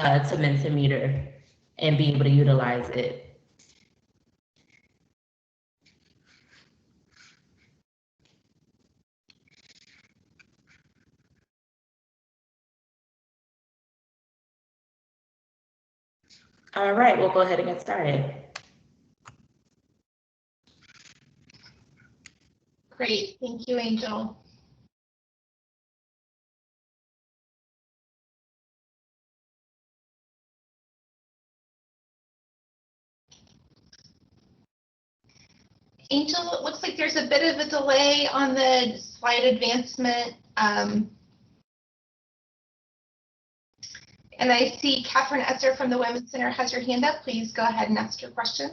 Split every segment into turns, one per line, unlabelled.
to Mentimeter and be able to utilize it. All right, we'll go ahead and get started.
Great, thank you, Angel. Angel, it looks like there's a bit of a delay on the slide advancement. And I see Catherine Esser from the Women's Center has her hand up. Please go ahead and ask your question.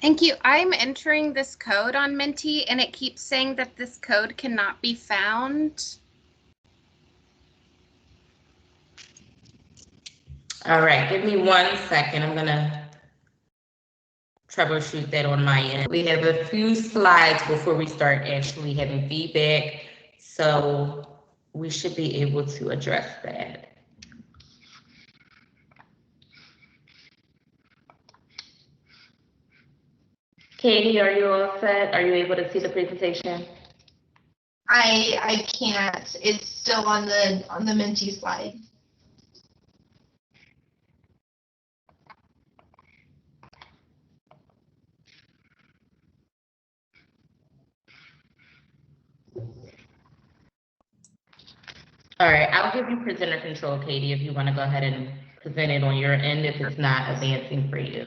Thank you. I'm entering this code on Menti and it keeps saying that this code cannot be found.
All right, give me 1 second. I'm gonna troubleshoot that on my end. We have a few slides before we start actually having feedback, so we should be able to address that. Katie, are you all set? Are you able to see the presentation?
I can't. It's still on the Menti slide.
All right, I'll give you presenter control, Katie, if you want to go ahead and present it on your end if it's not advancing for you.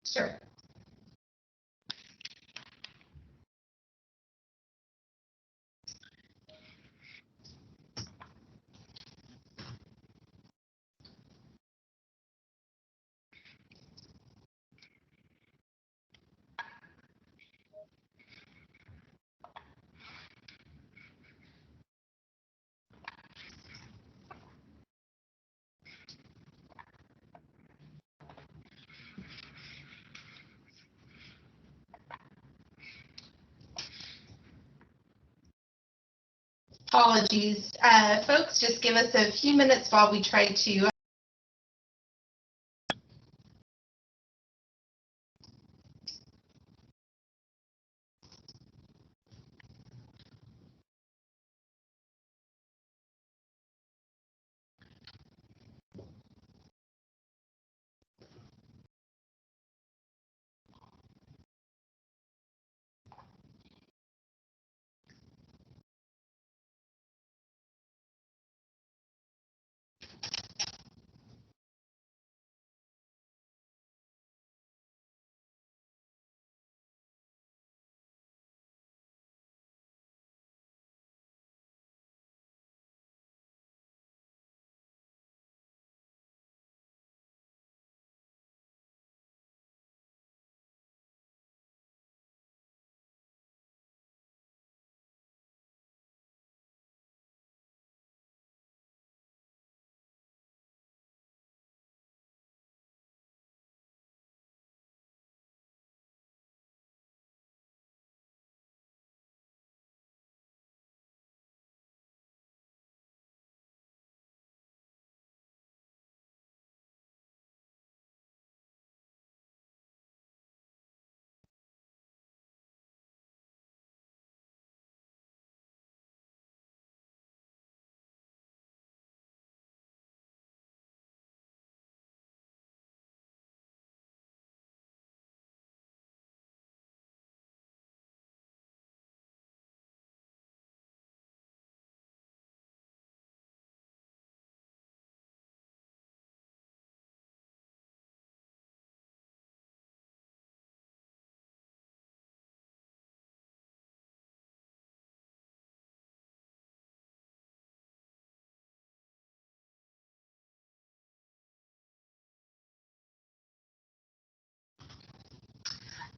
Sure. Apologies, folks, just give us a few minutes while we try to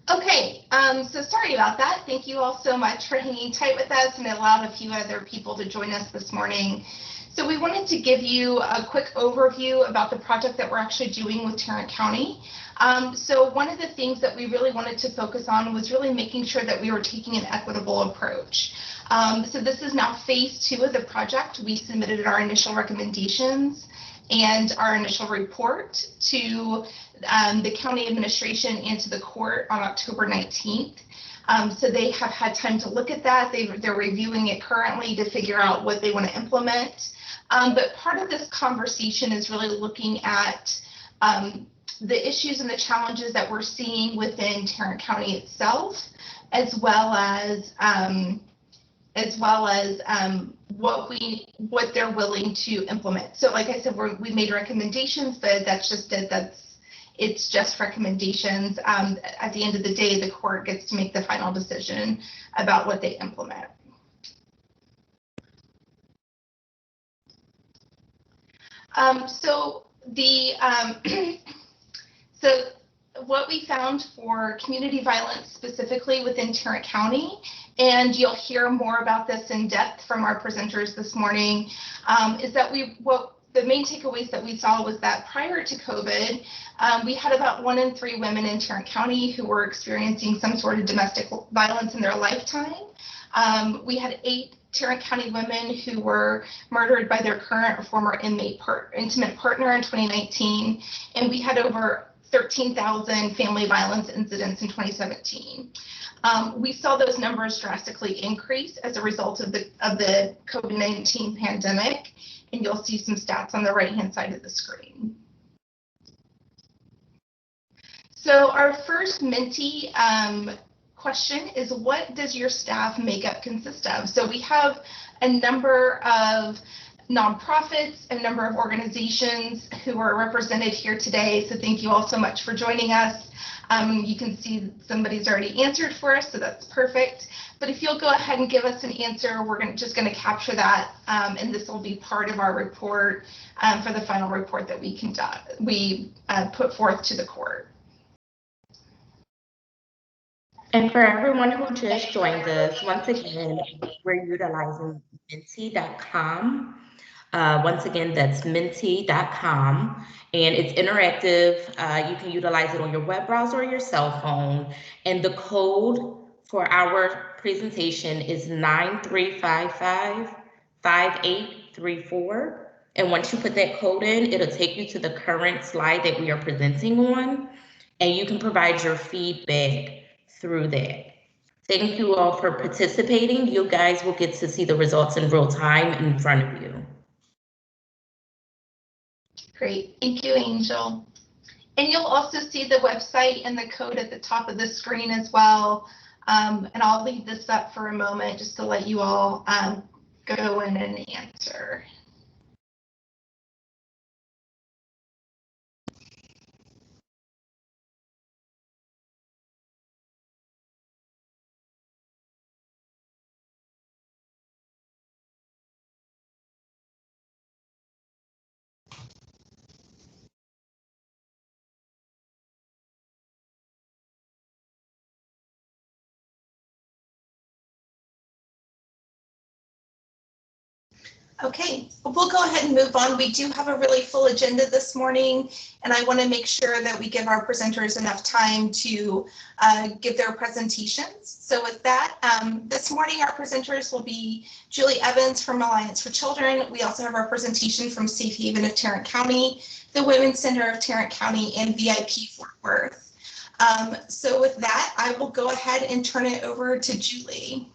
Okay, so sorry about that. Thank you all so much for hanging tight with us and allowed a few other people to join us this morning. So we wanted to give you a quick overview about the project that we're actually doing with Tarrant County. So one of the things that we really wanted to focus on was really making sure that we were taking an equitable approach. So this is now phase 2 of the project. We submitted our initial recommendations. and our initial report to the county administration and to the court on October 19th. So they have had time to look at that. They're reviewing it currently to figure out what they want to implement. But part of this conversation is really looking at the issues and the challenges that we're seeing within Tarrant County itself, as well as what they're willing to implement. So like I said, we made recommendations, but it's just recommendations. At the end of the day, the court gets to make the final decision about what they implement. So what we found for community violence specifically within Tarrant County, and you'll hear more about this in depth from our presenters this morning, is that the main takeaways that we saw was that prior to COVID, we had about 1 in 3 women in Tarrant County who were experiencing some sort of domestic violence in their lifetime. We had 8 Tarrant County women who were murdered by their current or former intimate partner in 2019, and we had over 13,000 family violence incidents in 2017. We saw those numbers drastically increase as a result of the COVID-19 pandemic, and you'll see some stats on the right-hand side of the screen. So our first Minty question is, what does your staff makeup consist of? So we have a number of nonprofits, a number of organizations who are represented here today. So thank you all so much for joining us. You can see somebody's already answered for us, so that's perfect. But if you'll go ahead and give us an answer, we're just going to capture that, and this will be part of our report for the final report that we put forth to the court.
And for everyone who just joined us, once again, we're utilizing minty.com. Once again, that's minty.com, and it's interactive. You can utilize it on your web browser or your cell phone. And the code for our presentation is 9355-5834. And once you put that code in, it'll take you to the current slide that we are presenting on, and you can provide your feedback through that. Thank you all for participating. You guys will get to see the results in real time in front of you.
Great, thank you, Angel. And you'll also see the website and the code at the top of the screen as well. And I'll leave this up for a moment just to let you all go in and answer. Okay, we'll go ahead and move on. We do have a really full agenda this morning, and I want to make sure that we give our presenters enough time to give their presentations. So with that, this morning our presenters will be Julie Evans from Alliance for Children. We also have our presentation from Safe Haven of Tarrant County, the Women's Center of Tarrant County, and VIP Fort Worth. So with that, I will go ahead and turn it over to Julie.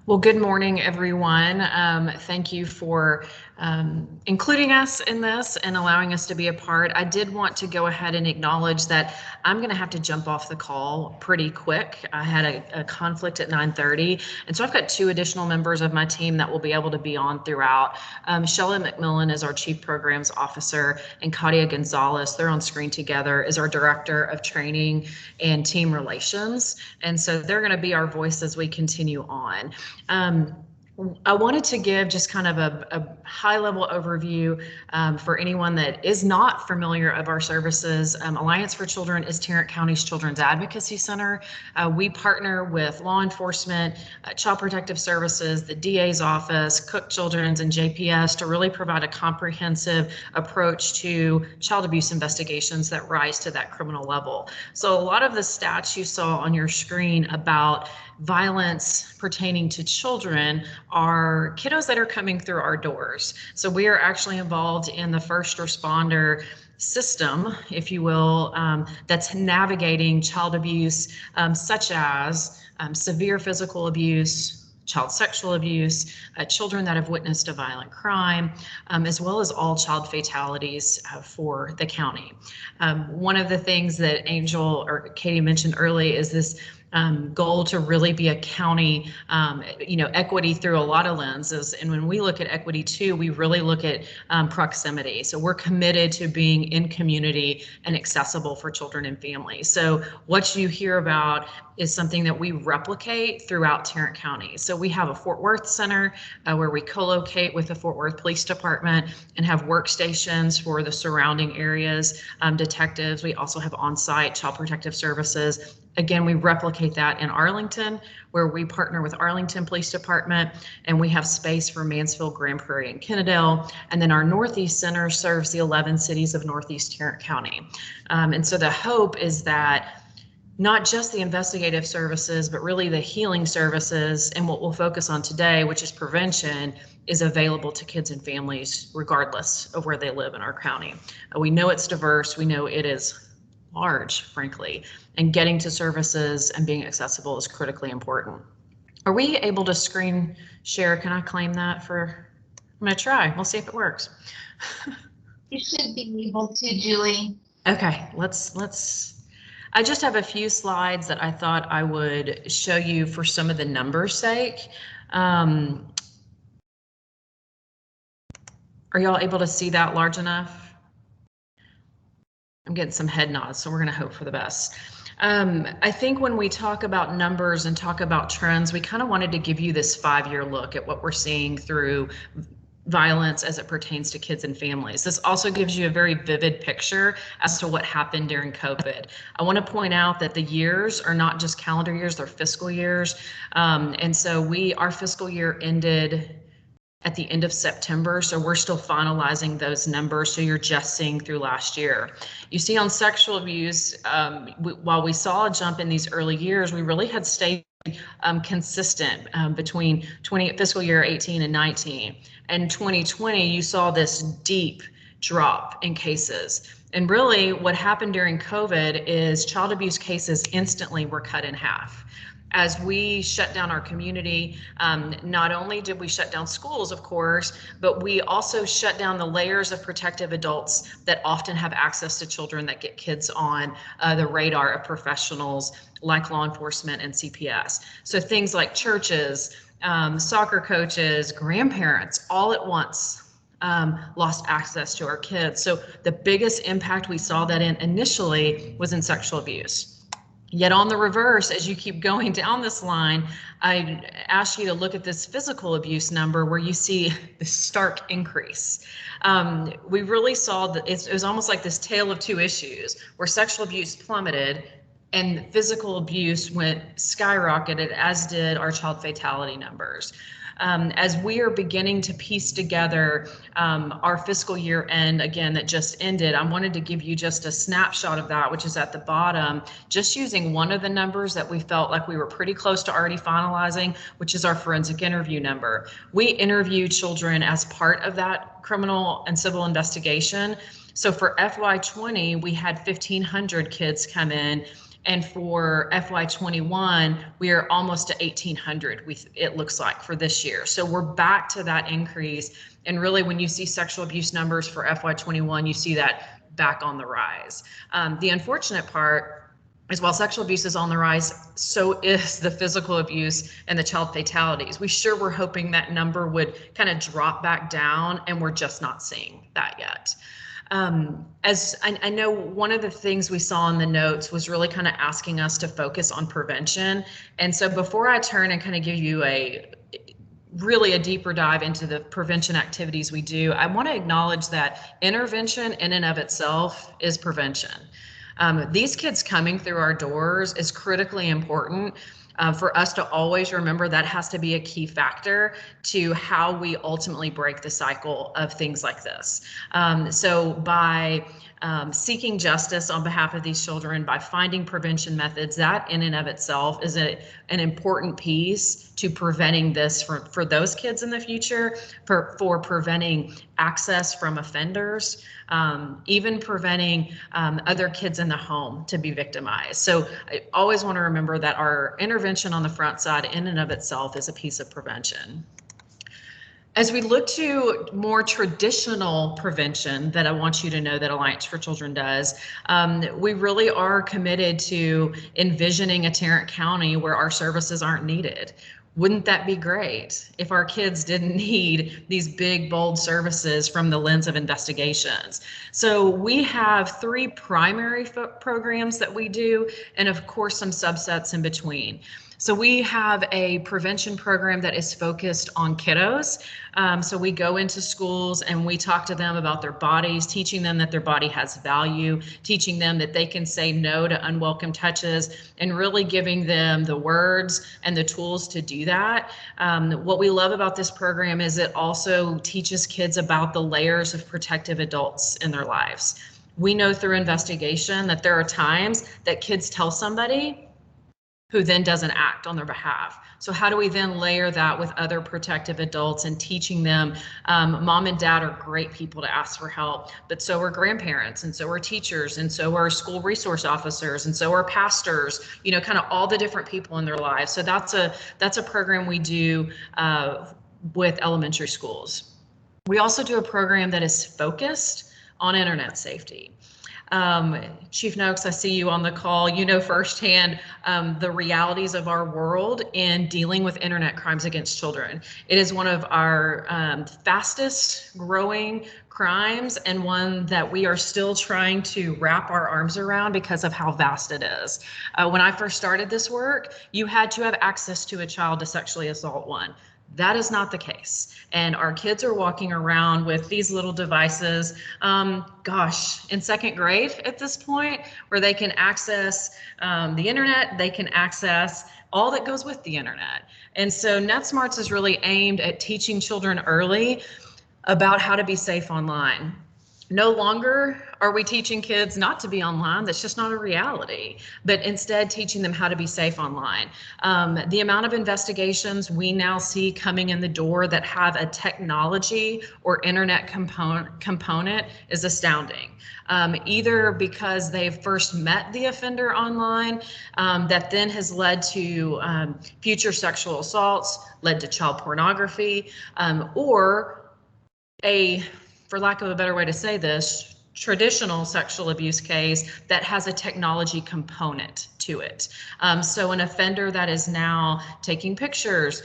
Well, good morning, everyone. Thank you for including us in this and allowing us to be a part. I did want to go ahead and acknowledge that I'm going to have to jump off the call pretty quick. I had a conflict at 9:30, and so I've got 2 additional members of my team that will be able to be on throughout. Shelley McMillan is our Chief Programs Officer, and Claudia Gonzalez, they're on screen together, is our Director of Training and Team Relations. And so they're going to be our voice as we continue on. I wanted to give just kind of a high-level overview for anyone that is not familiar of our services. Alliance for Children is Tarrant County's Children's Advocacy Center. We partner with law enforcement, Child Protective Services, the DA's office, Cook Children's, and JPS to really provide a comprehensive approach to child abuse investigations that rise to that criminal level. So a lot of the stats you saw on your screen about violence pertaining to children are kiddos that are coming through our doors. So we are actually involved in the first responder system, if you will, that's navigating child abuse, such as severe physical abuse, child sexual abuse, children that have witnessed a violent crime, as well as all child fatalities for the county. One of the things that Angel or Katie mentioned early is this goal to really be a county, equity through a lot of lenses. And when we look at equity too, we really look at proximity. So we're committed to being in community and accessible for children and families. So what you hear about is something that we replicate throughout Tarrant County. So we have a Fort Worth Center where we co-locate with the Fort Worth Police Department and have workstations for the surrounding areas, detectives. We also have on-site Child Protective Services. Again, we replicate that in Arlington, where we partner with Arlington Police Department, and we have space for Mansfield, Grand Prairie, and Kennedale. And then our Northeast Center serves the 11 cities of Northeast Tarrant County. And so the hope is that not just the investigative services, but really the healing services and what we'll focus on today, which is prevention, is available to kids and families regardless of where they live in our county. We know it's diverse. We know it is large, frankly, and getting to services and being accessible is critically important. Are we able to screen share? Can I claim that for, I'm gonna try, we'll see if it works.
You should be able to, Julie.
Okay, I just have a few slides that I thought I would show you for some of the numbers' sake. Are y'all able to see that large enough? I'm getting some head nods, so we're going to hope for the best. I think when we talk about numbers and talk about trends, we kind of wanted to give you this 5-year look at what we're seeing through violence as it pertains to kids and families. This also gives you a very vivid picture as to what happened during COVID. I want to point out that the years are not just calendar years, they're fiscal years. And so our fiscal year ended at the end of September, so we're still finalizing those numbers, so you're just seeing through last year. You see on sexual abuse, while we saw a jump in these early years, we really had stayed consistent between fiscal year 18 and 19. And 2020, you saw this deep drop in cases. And really what happened during COVID is child abuse cases instantly were cut in half. As we shut down our community, not only did we shut down schools, of course, but we also shut down the layers of protective adults that often have access to children that get kids on the radar of professionals like law enforcement and CPS. So things like churches, soccer coaches, grandparents, all at once lost access to our kids. So the biggest impact we saw that in initially was in sexual abuse. Yet on the reverse, as you keep going down this line, I ask you to look at this physical abuse number where you see the stark increase. We really saw that it was almost like this tale of two issues where sexual abuse plummeted and physical abuse went skyrocketed, as did our child fatality numbers. As we are beginning to piece together our fiscal year end, again, that just ended, I wanted to give you just a snapshot of that, which is at the bottom, just using one of the numbers that we felt like we were pretty close to already finalizing, which is our forensic interview number. We interview children as part of that criminal and civil investigation. So for FY20, we had 1,500 kids come in. And for FY21, we are almost to 1,800, it looks like, for this year. So we're back to that increase. And really, when you see sexual abuse numbers for FY21, you see that back on the rise. The unfortunate part is while sexual abuse is on the rise, so is the physical abuse and the child fatalities. We sure were hoping that number would kind of drop back down, and we're just not seeing that yet. As I know, one of the things we saw in the notes was really kind of asking us to focus on prevention. And so before I turn and kind of give you really a deeper dive into the prevention activities we do, I want to acknowledge that intervention in and of itself is prevention. These kids coming through our doors is critically important. For us to always remember that has to be a key factor to how we ultimately break the cycle of things like this. So by seeking justice on behalf of these children, by finding prevention methods, that in and of itself is an important piece to preventing this for those kids in the future, for preventing access from offenders, even preventing other kids in the home to be victimized. So I always want to remember that our intervention on the front side in and of itself is a piece of prevention. As we look to more traditional prevention that I want you to know that Alliance for Children does, we really are committed to envisioning a Tarrant County where our services aren't needed. Wouldn't that be great if our kids didn't need these big, bold services from the lens of investigations? So we have 3 primary programs that we do, and of course some subsets in between. So we have a prevention program that is focused on kiddos. So we go into schools and we talk to them about their bodies, teaching them that their body has value, teaching them that they can say no to unwelcome touches, and really giving them the words and the tools to do that. What we love about this program is it also teaches kids about the layers of protective adults in their lives. We know through investigation that there are times that kids tell somebody who then doesn't act on their behalf. So how do we then layer that with other protective adults and teaching them, mom and dad are great people to ask for help, but so are grandparents, and so are teachers, and so are school resource officers, and so are pastors, you know, kind of all the different people in their lives. So that's a program we do with elementary schools. We also do a program that is focused on internet safety. Chief Noakes, I see you on the call. You know firsthand the realities of our world in dealing with internet crimes against children. It is one of our fastest growing crimes, and one that we are still trying to wrap our arms around because of how vast it is. When I first started this work, you had to have access to a child to sexually assault one. That is not the case. And our kids are walking around with these little devices, gosh, in 2nd grade at this point, where they can access the internet, they can access all that goes with the internet. And so NetSmarts is really aimed at teaching children early about how to be safe online. No longer are we teaching kids not to be online. That's just not a reality, but instead teaching them how to be safe online. The amount of investigations we now see coming in the door that have a technology or internet component is astounding. Either because they've first met the offender online, that then has led to future sexual assaults, led to child pornography, or for lack of a better way to say this, traditional sexual abuse case that has a technology component to it. So an offender that is now taking pictures,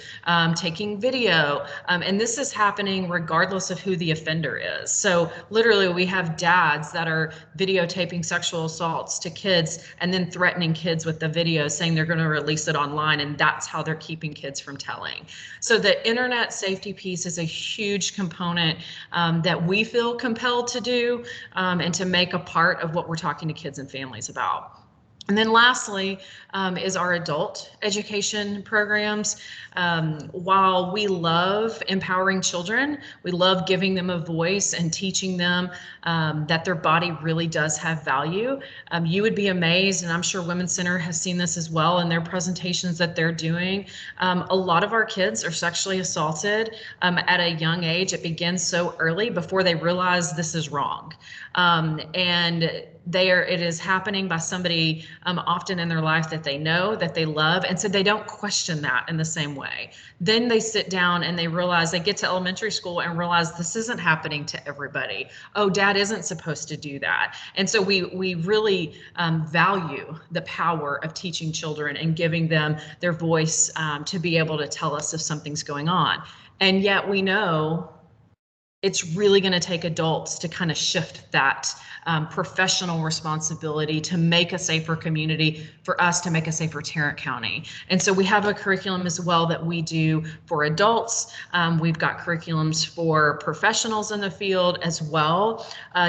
taking video, and this is happening regardless of who the offender is. So literally we have dads that are videotaping sexual assaults to kids and then threatening kids with the video, saying they're going to release it online, and that's how they're keeping kids from telling. So the internet safety piece is a huge component that we feel compelled to do and to make a part of what we're talking to kids and families about. And then lastly is our adult education programs. While we love empowering children, we love giving them a voice and teaching them that their body really does have value. You would be amazed, and I'm sure Women's Center has seen this as well in their presentations that they're doing. A lot of our kids are sexually assaulted at a young age. It begins so early before they realize this is wrong. And it is happening by somebody often in their life that they know, that they love, and so they don't question that in the same way. Then they sit down and they realize, they get to elementary school and realize this isn't happening to everybody. Oh, dad isn't supposed to do that. And so we really value the power of teaching children and giving them their voice to be able to tell us if something's going on. And yet we know it's really going to take adults to kind of shift that professional responsibility to make a safer community, for us to make a safer Tarrant County. And so we have a curriculum as well that we do for adults. We've got curriculums for professionals in the field as well.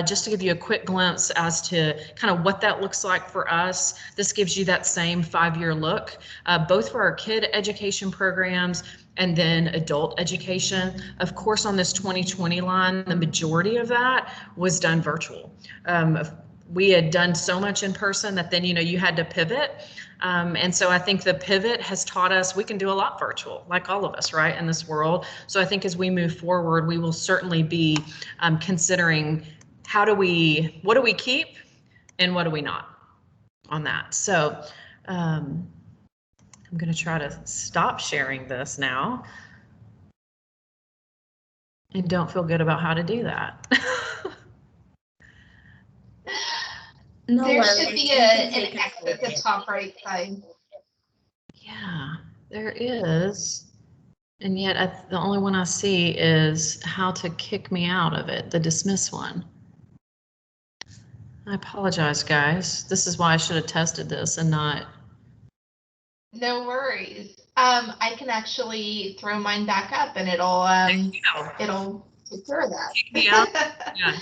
Just to give you a quick glimpse as to kind of what that looks like for us, this gives you that same 5-year look, both for our kid education programs and then adult education. Of course, on this 2020 line, the majority of that was done virtual. We had done so much in person that then, you had to pivot. And so I think the pivot has taught us we can do a lot virtual, like all of us, right, in this world. So I think as we move forward, we will certainly be considering what do we keep and what do we not on that. So I'm going to try to stop sharing this now. And don't feel good about how to do that.
No
There
worries.
should be
You can
an
take
X
control
at the
of it.
top right side.
Yeah, there is. And yet the only one I see is how to kick me out of it, the dismiss one. I apologize, guys. This is why I should have tested this and not.
No worries. I can actually throw mine back up and it'll take care of that.
Yeah.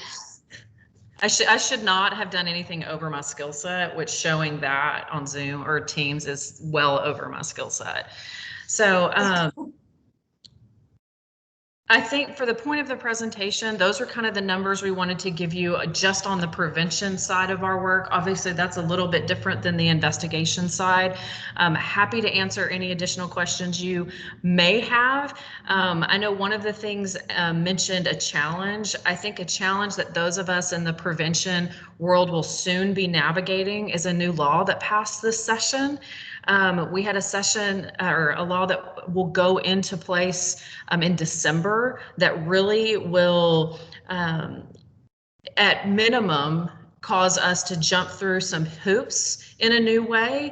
I should not have done anything over my skill set, which showing that on Zoom or Teams is well over my skill set. So I think for the point of the presentation, those are kind of the numbers we wanted to give you just on the prevention side of our work. Obviously, that's a little bit different than the investigation side. I'm happy to answer any additional questions you may have. I know one of the things mentioned a challenge. I think a challenge that those of us in the prevention world will soon be navigating is a new law that passed this session. We had a session or a law that will go into place in December that really will, at minimum, cause us to jump through some hoops in a new way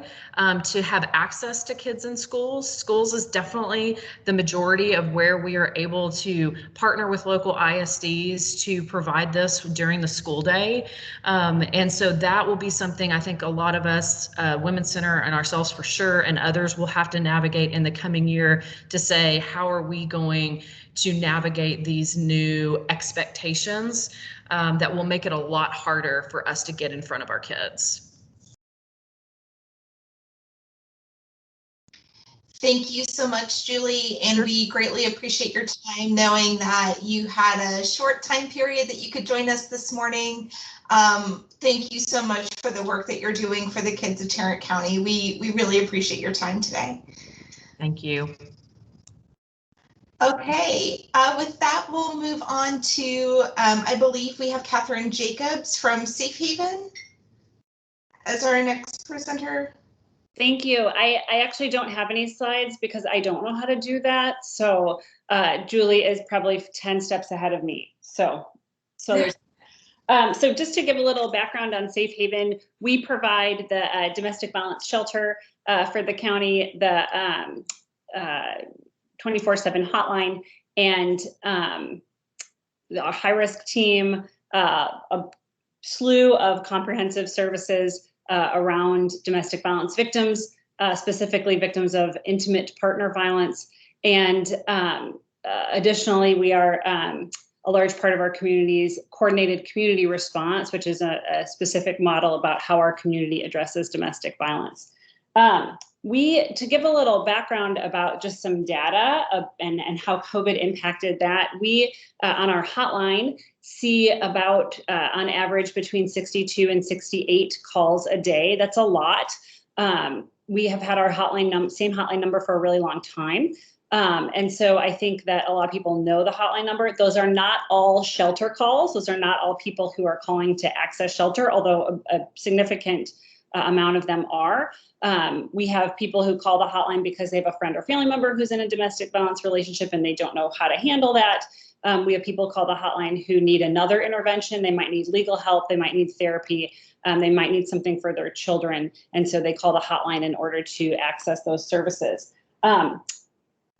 to have access to kids in schools. Schools is definitely the majority of where we are able to partner with local ISDs to provide this during the school day. And so that will be something I think a lot of us, Women's Center and ourselves for sure, and others will have to navigate in the coming year to say, how are we going to navigate these new expectations that will make it a lot harder for us to get in front of our kids.
Thank you so much, Julie, and we greatly appreciate your time, knowing that you had a short time period that you could join us this morning. Thank you so much for the work that you're doing for the kids of Tarrant County. We really appreciate your time today.
Thank you.
Okay, with that, we'll move on to, I believe we have Catherine Jacobs from Safe Haven as our next presenter.
Thank you. I actually don't have any slides because I don't know how to do that. So Julie is probably 10 steps ahead of me. So there's so just to give a little background on Safe Haven, we provide the domestic violence shelter for the county, the 24/7 hotline, and the high-risk team, a slew of comprehensive services around domestic violence victims, specifically victims of intimate partner violence. And additionally, we are a large part of our community's coordinated community response, which is a specific model about how our community addresses domestic violence. To give a little background about just some data and how COVID impacted that, we on our hotline see about on average between 62 and 68 calls a day. That's a lot. We have had our same hotline number for a really long time. And so I think that a lot of people know the hotline number. Those are not all shelter calls. Those are not all people who are calling to access shelter, although a significant amount of them are. We have people who call the hotline because they have a friend or family member who's in a domestic violence relationship and they don't know how to handle that. We have people call the hotline who need another intervention. They might need legal help. They might need therapy. They might need something for their children. And so they call the hotline in order to access those services.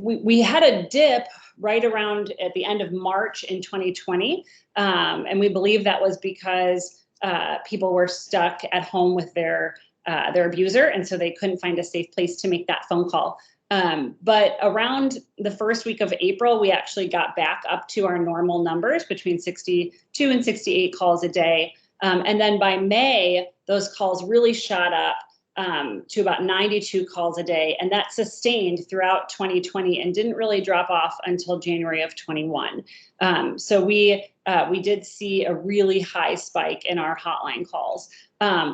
We had a dip right around at the end of March in 2020. And we believe that was because people were stuck at home with their abuser, and so they couldn't find a safe place to make that phone call. But around the first week of April, we actually got back up to our normal numbers between 62 and 68 calls a day. And then by May, those calls really shot up to about 92 calls a day, and that sustained throughout 2020 and didn't really drop off until January of 21. So we did see a really high spike in our hotline calls.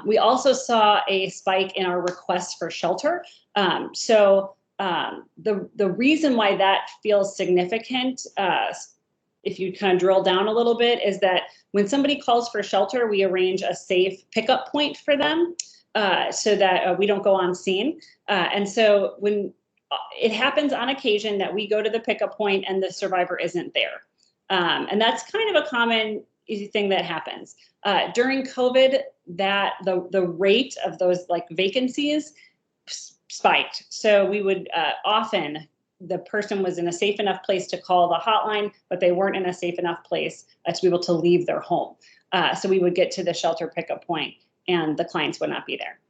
We also saw a spike in our requests for shelter. The reason why that feels significant, if you kind of drill down a little bit, is that when somebody calls for shelter, we arrange a safe pickup point for them so that we don't go on scene. And so when it happens on occasion that we go to the pickup point and the survivor isn't there. And that's kind of a common thing that happens. During COVID, that the rate of those like vacancies spiked. So we would often, the person was in a safe enough place to call the hotline, but they weren't in a safe enough place to be able to leave their home. So we would get to the shelter pickup point and the clients would not be there.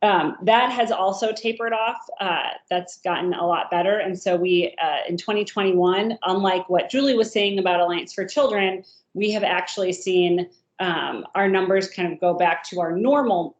That has also tapered off. That's gotten a lot better. And so we, in 2021, unlike what Julie was saying about Alliance for Children, we have actually seen our numbers kind of go back to our normal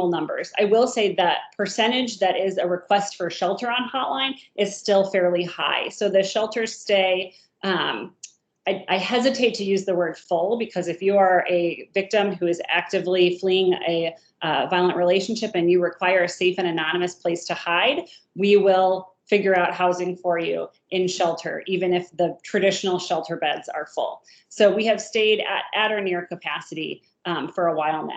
numbers. I will say that percentage that is a request for shelter on hotline is still fairly high. So the shelters stay, I hesitate to use the word full, because if you are a victim who is actively fleeing a violent relationship and you require a safe and anonymous place to hide, we will figure out housing for you in shelter, even if the traditional shelter beds are full. So we have stayed at or near capacity for a while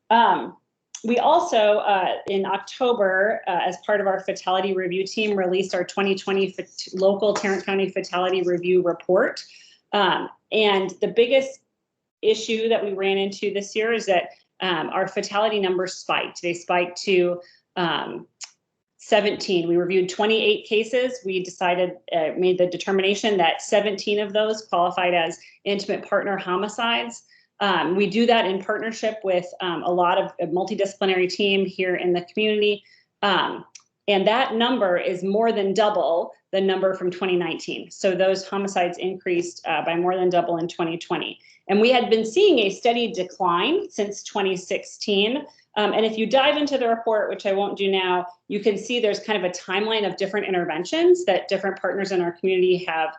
now. We also, in October, as part of our fatality review team, released our 2020 local Tarrant County fatality review report. And the biggest issue that we ran into this year is that our fatality numbers spiked. They spiked to 17. We reviewed 28 cases. We made the determination that 17 of those qualified as intimate partner homicides. We do that in partnership with a lot of a multidisciplinary team here in the community. And that number is more than double the number from 2019. So those homicides increased by more than double in 2020. And we had been seeing a steady decline since 2016. And if you dive into the report, which I won't do now, you can see there's kind of a timeline of different interventions that different partners in our community have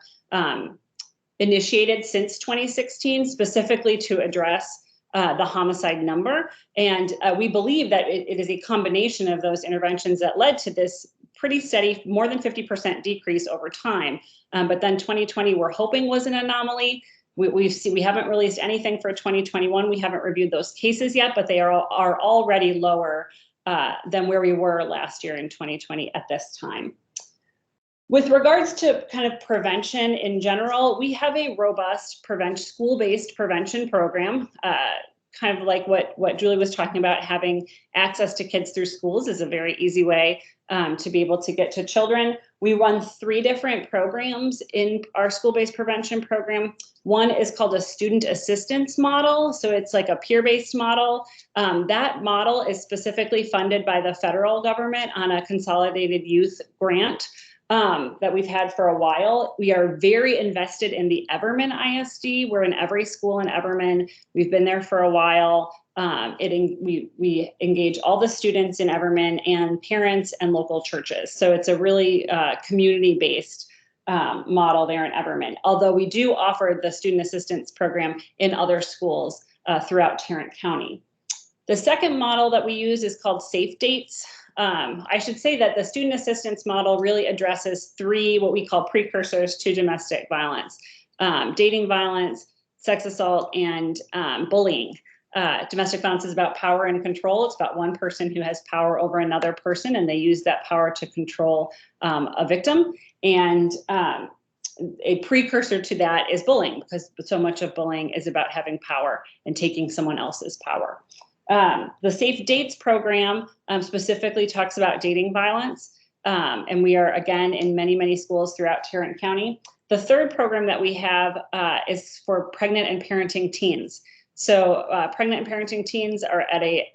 initiated since 2016, specifically to address the homicide number. And we believe that it is a combination of those interventions that led to this pretty steady, more than 50% decrease over time. But then 2020, we're hoping was an anomaly. We haven't released anything for 2021. We haven't reviewed those cases yet, but they are already lower than where we were last year in 2020 at this time. With regards to kind of prevention in general, we have a robust school-based prevention program, kind of like what Julie was talking about. Having access to kids through schools is a very easy way to be able to get to children. We run 3 different programs in our school-based prevention program. One is called a student assistance model. So it's like a peer-based model. That model is specifically funded by the federal government on a consolidated youth grant that we've had for a while. We are very invested in the Everman ISD. We're in every school in Everman. We've been there for a while. We engage all the students in Everman and parents and local churches. So it's a really community-based model there in Everman. Although we do offer the student assistance program in other schools throughout Tarrant County. The second model that we use is called Safe Dates. I should say that the student assistance model really addresses 3 what we call precursors to domestic violence: dating violence, sex assault, and bullying. Domestic violence is about power and control. It's about one person who has power over another person, and they use that power to control a victim. And a precursor to that is bullying, because so much of bullying is about having power and taking someone else's power. The Safe Dates program specifically talks about dating violence. And we are, again, in many, many schools throughout Tarrant County. The third program that we have is for pregnant and parenting teens. So pregnant and parenting teens are at a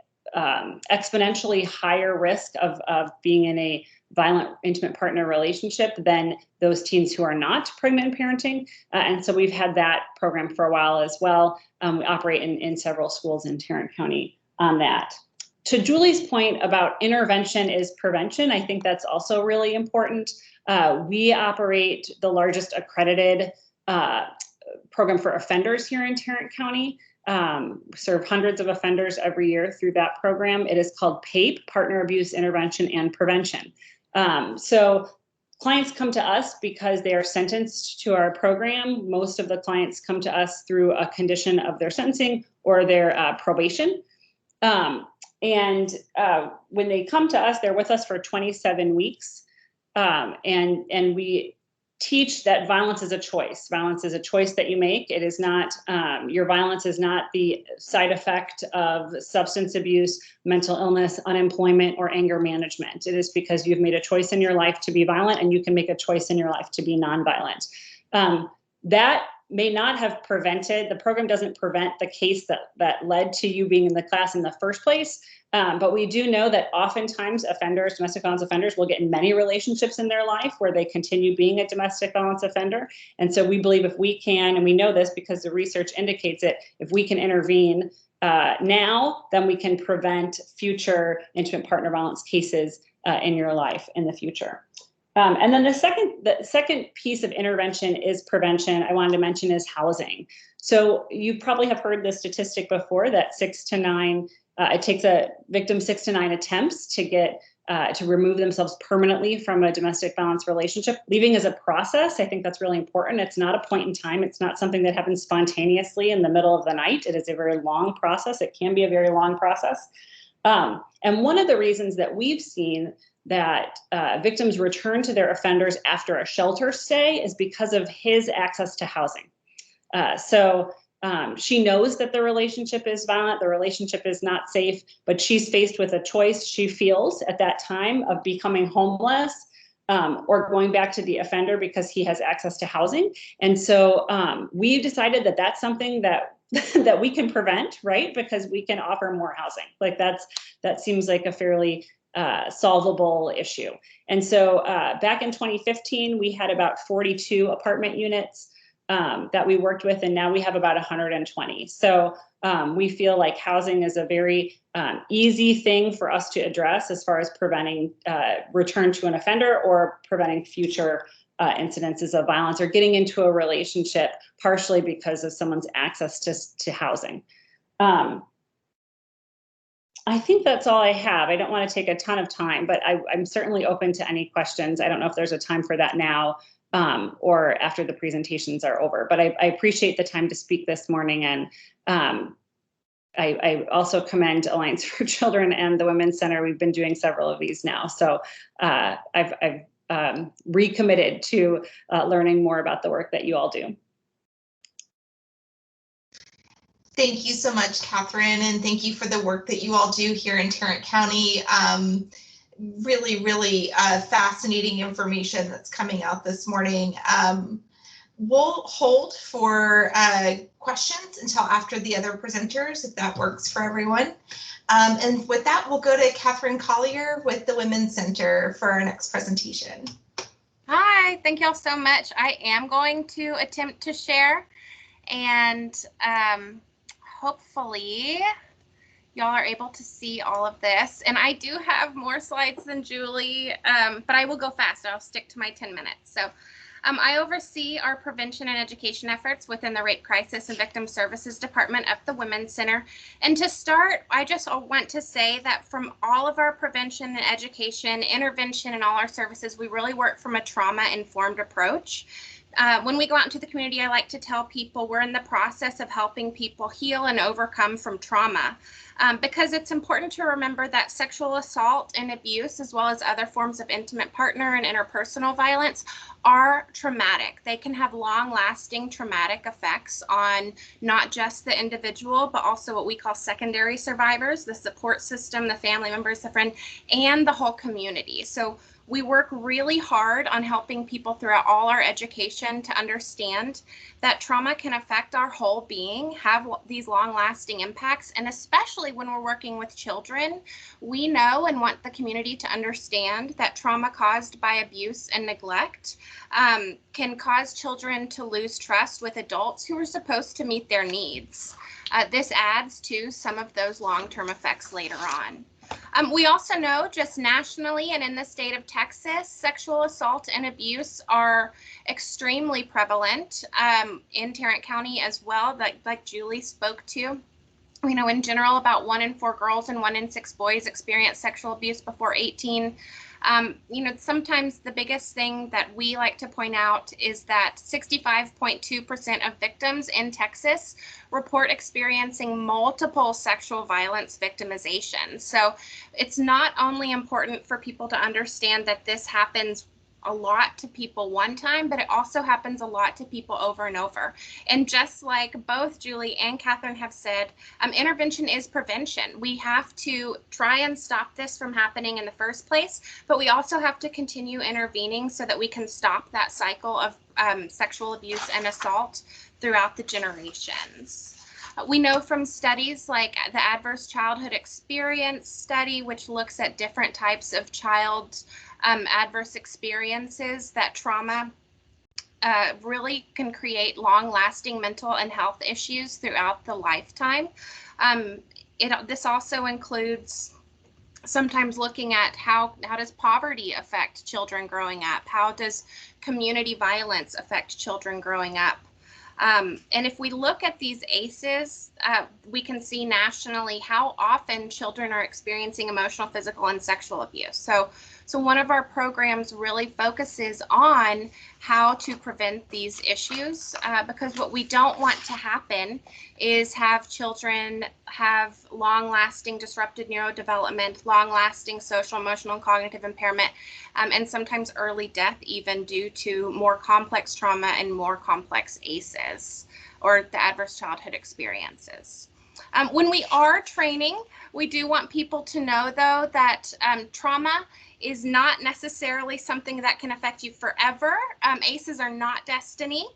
exponentially higher risk of being in a violent intimate partner relationship than those teens who are not pregnant and parenting. And so we've had that program for a while as well. We operate in several schools in Tarrant County on that. To Julie's point about intervention is prevention, I think that's also really important. We operate the largest accredited program for offenders here in Tarrant County. Serve hundreds of offenders every year through that program. It is called PAPE, Partner Abuse Intervention and Prevention. So clients come to us because they are sentenced to our program. Most of the clients come to us through a condition of their sentencing or their probation. And when they come to us, they're with us for 27 weeks. And we teach that violence is a choice. Violence is a choice that you make. It is not, your violence is not the side effect of substance abuse, mental illness, unemployment, or anger management. It is because you've made a choice in your life to be violent, and you can make a choice in your life to be nonviolent. That may not have prevented, the program doesn't prevent the case that led to you being in the class in the first place. But we do know that oftentimes offenders, domestic violence offenders, will get in many relationships in their life where they continue being a domestic violence offender. And so we believe if we can, and we know this because the research indicates it, if we can intervene now, then we can prevent future intimate partner violence cases in your life in the future. And then the second piece of intervention is prevention. I wanted to mention is housing. So you probably have heard the statistic before that it takes a victim 6 to 9 attempts to get to remove themselves permanently from a domestic violence relationship. Leaving is a process. I think that's really important. It's not a point in time. It's not something that happens spontaneously in the middle of the night. It is a very long process. It can be a very long process. And one of the reasons that we've seen that victims return to their offenders after a shelter stay is because of his access to housing. She knows that the relationship is violent, the relationship is not safe, but she's faced with a choice she feels at that time of becoming homeless or going back to the offender because he has access to housing. And so we've decided that that's something that that we can prevent, right? Because we can offer more housing. Like that seems like a fairly solvable issue. And so back in 2015, we had about 42 apartment units that we worked with, and now we have about 120. So we feel like housing is a very easy thing for us to address as far as preventing return to an offender or preventing future incidences of violence or getting into a relationship partially because of someone's access to housing. I think that's all I have. I don't want to take a ton of time, but I'm certainly open to any questions. I don't know if there's a time for that now or after the presentations are over, but I appreciate the time to speak this morning. And I also commend Alliance for Children and the Women's Center. We've been doing several of these now. So I've recommitted to learning more about the work that you all do.
Thank you so much, Catherine, and thank you for the work that you all do here in Tarrant County. Really fascinating information that's coming out this morning. We'll hold for questions until after the other presenters, if that works for everyone. And with that, we'll go to Catherine Collier with the Women's Center for our next presentation.
Hi, thank y'all so much. I am going to attempt to share, and hopefully y'all are able to see all of this. And I do have more slides than Julie, but I will go fast. I'll stick to my 10 minutes. So I oversee our prevention and education efforts within the Rape Crisis and Victim Services Department of the Women's Center. And to start, I just want to say that from all of our prevention and education, intervention, and all our services, we really work from a trauma-informed approach. When we go out into the community, I like to tell people we're in the process of helping people heal and overcome from trauma, because it's important to remember that sexual assault and abuse, as well as other forms of intimate partner and interpersonal violence, are traumatic. They can have long-lasting traumatic effects on not just the individual, but also what we call secondary survivors, the support system, the family members, the friend, and the whole community. So We work really hard on helping people throughout all our education to understand that trauma can affect our whole being, have these long-lasting impacts, and especially when we're working with children, we know and want the community to understand that trauma caused by abuse and neglect can cause children to lose trust with adults who are supposed to meet their needs. This adds to some of those long-term effects later on. We also know just nationally and in the state of Texas, sexual assault and abuse are extremely prevalent in Tarrant County as well, like Julie spoke to. We know in general about 1 in 4 girls and 1 in 6 boys experience sexual abuse before 18. Sometimes the biggest thing that we like to point out is that 65.2% of victims in Texas report experiencing multiple sexual violence victimization. So it's not only important for people to understand that this happens a lot to people one time, but it also happens a lot to people over and over. And just like both Julie and Catherine have said, intervention is prevention. We have to try and stop this from happening in the first place, but we also have to continue intervening so that we can stop that cycle of sexual abuse and assault throughout the generations. We know from studies like the Adverse Childhood Experience study, which looks at different types of adverse experiences, that trauma really can create long-lasting mental and health issues throughout the lifetime. This also includes sometimes looking at how does poverty affect children growing up? How does community violence affect children growing up? And if we look at these ACEs, we can see nationally how often children are experiencing emotional, physical, and sexual abuse. So one of our programs really focuses on how to prevent these issues, because what we don't want to happen is have children have long-lasting disrupted neurodevelopment, long-lasting social, emotional, and cognitive impairment, and sometimes early death even due to more complex trauma and more complex ACEs, or the adverse childhood experiences. When we are training, we do want people to know, though, that trauma is not necessarily something that can affect you forever. ACEs are not destiny.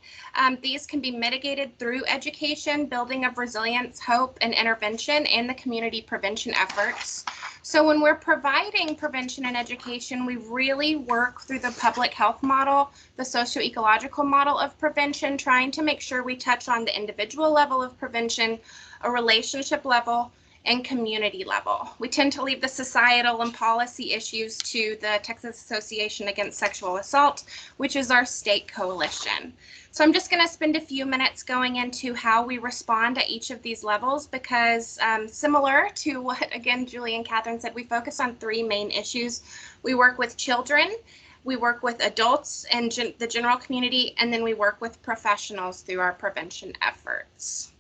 These can be mitigated through education, building of resilience, hope, and intervention, and the community prevention efforts. So when we're providing prevention and education, we really work through the public health model, the socio-ecological model of prevention, trying to make sure we touch on the individual level of prevention, a relationship level, and community level. We tend to leave the societal and policy issues to the Texas Association Against Sexual Assault, which is our state coalition. So I'm just going to spend a few minutes going into how we respond at each of these levels, because similar to what, again, Julie and Catherine said, we focus on 3 main issues. We work with children, we work with adults and the general community, and then we work with professionals through our prevention efforts.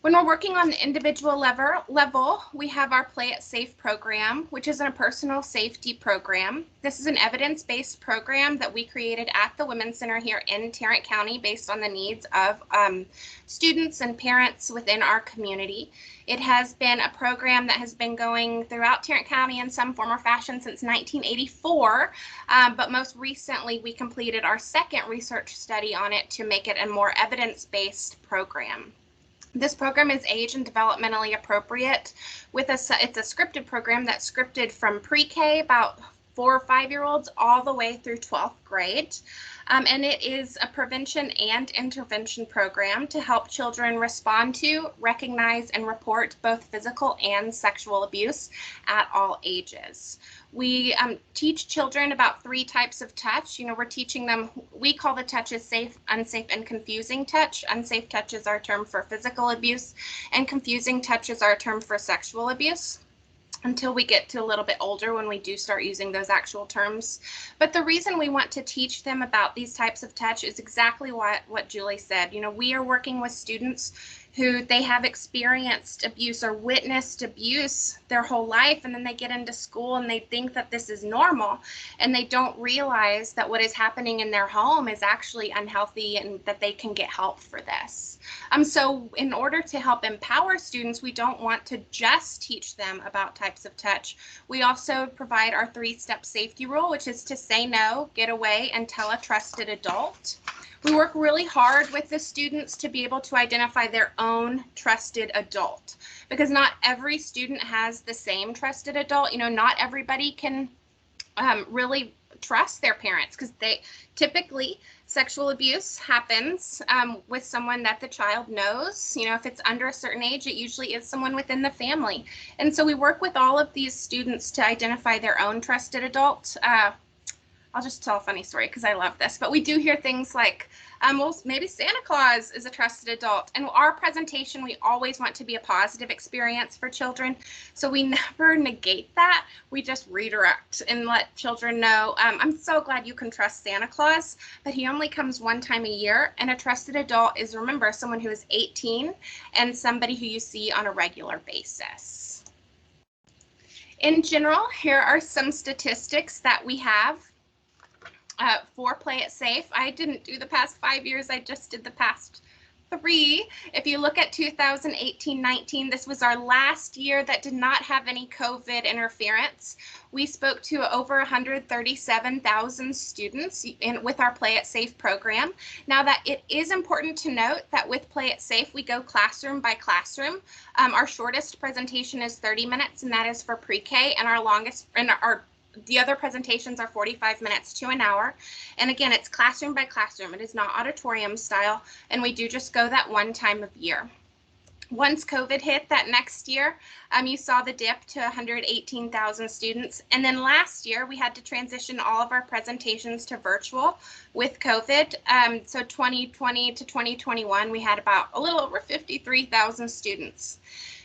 When we're working on the individual level, we have our Play It Safe program, which is a personal safety program. This is an evidence-based program that we created at the Women's Center here in Tarrant County based on the needs of students and parents within our community. It has been a program that has been going throughout Tarrant County in some form or fashion since 1984, but most recently we completed our 2nd research study on it to make it a more evidence-based program. This program is age and developmentally appropriate. It's a scripted program that's scripted from pre-K, about 4 or 5-year-olds, all the way through 12th grade. And it is a prevention and intervention program to help children respond to, recognize, and report both physical and sexual abuse at all ages. We teach children about 3 types of touch. We're teaching them, we call the touches safe, unsafe, and confusing touch. Unsafe touch is our term for physical abuse, and confusing touch is our term for sexual abuse, until we get to a little bit older when we do start using those actual terms. But the reason we want to teach them about these types of touch is exactly what Julie said. We are working with students who they have experienced abuse or witnessed abuse their whole life, and then they get into school and they think that this is normal, and they don't realize that what is happening in their home is actually unhealthy and that they can get help for this. So in order to help empower students, we don't want to just teach them about types of touch. We also provide our 3-step safety rule, which is to say no, get away, and tell a trusted adult. We work really hard with the students to be able to identify their own trusted adult, because not every student has the same trusted adult. You know, not everybody can really trust their parents, because they typically, sexual abuse happens with someone that the child knows. You know, if it's under a certain age, it usually is someone within the family. And so we work with all of these students to identify their own trusted adult. I'll just tell a funny story because I love this, but we do hear things like, well, maybe Santa Claus is a trusted adult. And our presentation, we always want to be a positive experience for children. So we never negate that. We just redirect and let children know, I'm so glad you can trust Santa Claus, but he only comes one time a year. And a trusted adult is, remember, someone who is 18 and somebody who you see on a regular basis. In general, here are some statistics that we have for Play It Safe. I didn't do the past 5 years, I just did the past 3. If you look at 2018-19, this was our last year that did not have any COVID interference. We spoke to over 137,000 students with our Play It Safe program. Now that it is important to note that with Play It Safe, we go classroom by classroom. Our shortest presentation is 30 minutes, and that is for pre-K, and our longest, the other presentations are 45 minutes to an hour. And again, it's classroom by classroom. It is not auditorium style. And we do just go that one time of year. Once COVID hit that next year, you saw the dip to 118,000 students. And then last year, we had to transition all of our presentations to virtual with COVID. So 2020 to 2021, we had about a little over 53,000 students.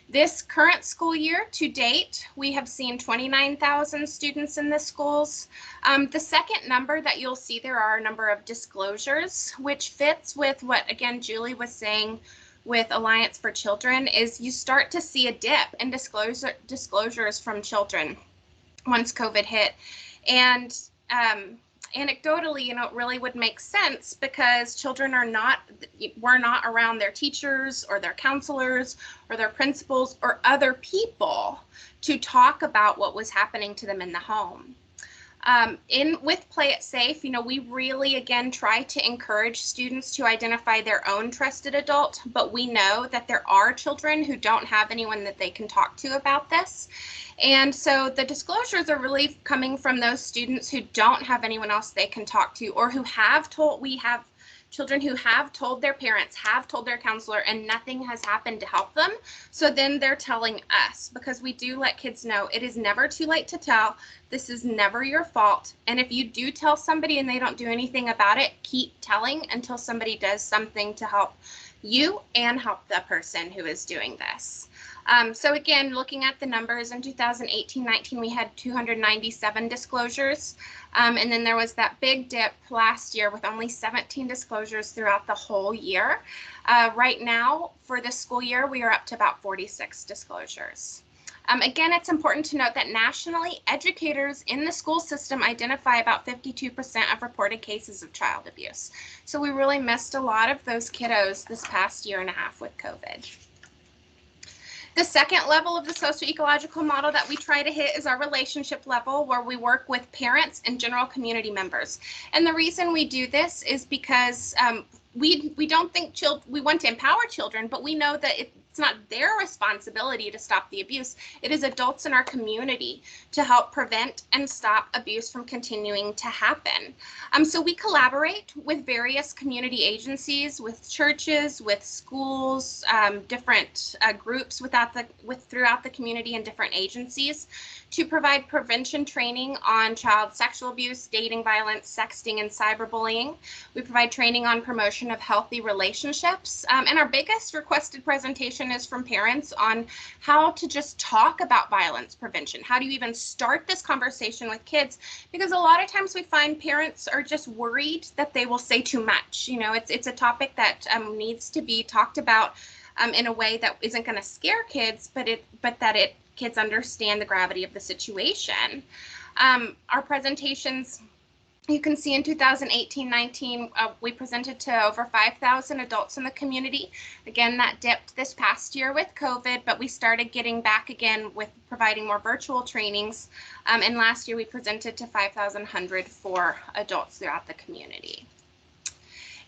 This current school year to date, we have seen 29,000 students in the schools. The second number that you'll see there are a number of disclosures, which fits with what, again, Julie was saying with Alliance for Children, is you start to see a dip in disclosures from children once COVID hit. And anecdotally, you know, it really would make sense because children were not around their teachers or their counselors or their principals or other people to talk about what was happening to them in the home. With Play It Safe, you know, we really, again, try to encourage students to identify their own trusted adult, but we know that there are children who don't have anyone that they can talk to about this. And so the disclosures are really coming from those students who don't have anyone else they can talk to, or who have told, we have children who have told their parents, have told their counselor, and nothing has happened to help them. So then they're telling us, because we do let kids know it is never too late to tell. This is never your fault. And if you do tell somebody and they don't do anything about it, keep telling until somebody does something to help you and help the person who is doing this. So again, looking at the numbers in 2018-19, we had 297 disclosures. And then there was that big dip last year with only 17 disclosures throughout the whole year. Right now, for this school year, we are up to about 46 disclosures. Again, it's important to note that nationally, educators in the school system identify about 52% of reported cases of child abuse. So we really missed a lot of those kiddos this past year and a half with COVID. The second level of the socio-ecological model that we try to hit is our relationship level, where we work with parents and general community members. And the reason we do this is because we don't think we want to empower children, but we know that it's not their responsibility to stop the abuse. It is adults in our community to help prevent and stop abuse from continuing to happen. So we collaborate with various community agencies, with churches, with schools, different groups throughout the community and different agencies to provide prevention training on child sexual abuse, dating violence, sexting, and cyberbullying. We provide training on promotion of healthy relationships. And our biggest requested presentation is from parents on how to just talk about violence prevention. How do you even start this conversation with kids? Because a lot of times we find parents are just worried that they will say too much. You know, it's a topic that needs to be talked about in a way that isn't going to scare kids, but that kids understand the gravity of the situation. Our presentations, you can see in 2018-19, we presented to over 5,000 adults in the community. Again, that dipped this past year with COVID, but we started getting back again with providing more virtual trainings. And last year we presented to 5,100 for adults throughout the community.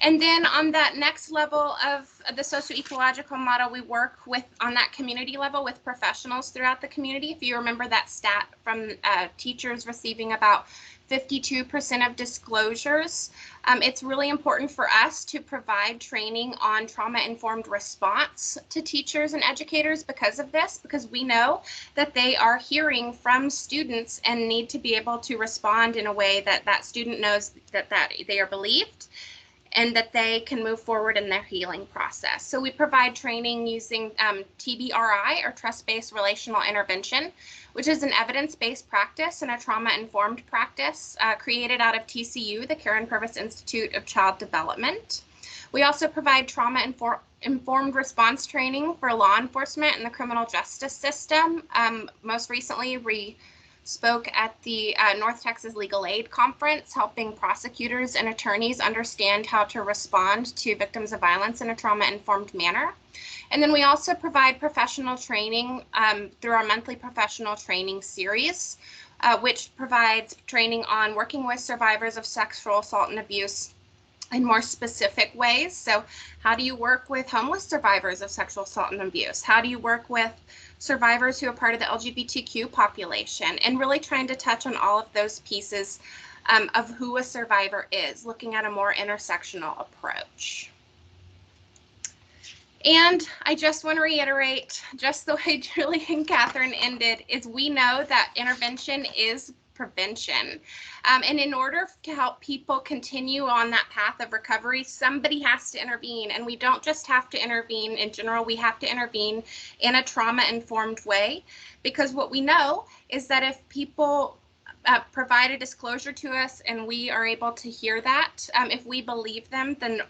And then on that next level of the socio-ecological model, we work with, on that community level, with professionals throughout the community. If you remember that stat from teachers receiving about 52% of disclosures, it's really important for us to provide training on trauma-informed response to teachers and educators because of this, because we know that they are hearing from students and need to be able to respond in a way that that student knows that they are believed and that they can move forward in their healing process. So we provide training using TBRI, or trust-based relational intervention, which is an evidence-based practice and a trauma-informed practice created out of TCU, the Karen Purvis Institute of Child Development. We also provide trauma-informed response training for law enforcement and the criminal justice system. Most recently, we spoke at the North Texas Legal Aid Conference, helping prosecutors and attorneys understand how to respond to victims of violence in a trauma-informed manner. And then we also provide professional training through our monthly professional training series, which provides training on working with survivors of sexual assault and abuse in more specific ways. So how do you work with homeless survivors of sexual assault and abuse? How do you work with survivors who are part of the LGBTQ population? And really trying to touch on all of those pieces of who a survivor is, looking at a more intersectional approach. And I just want to reiterate, just the way Julie and Catherine ended, is we know that intervention is prevention. And in order to help people continue on that path of recovery, somebody has to intervene. And we don't just have to intervene in general, we have to intervene in a trauma-informed way. Because what we know is that if people provide a disclosure to us and we are able to hear that, if we believe them, then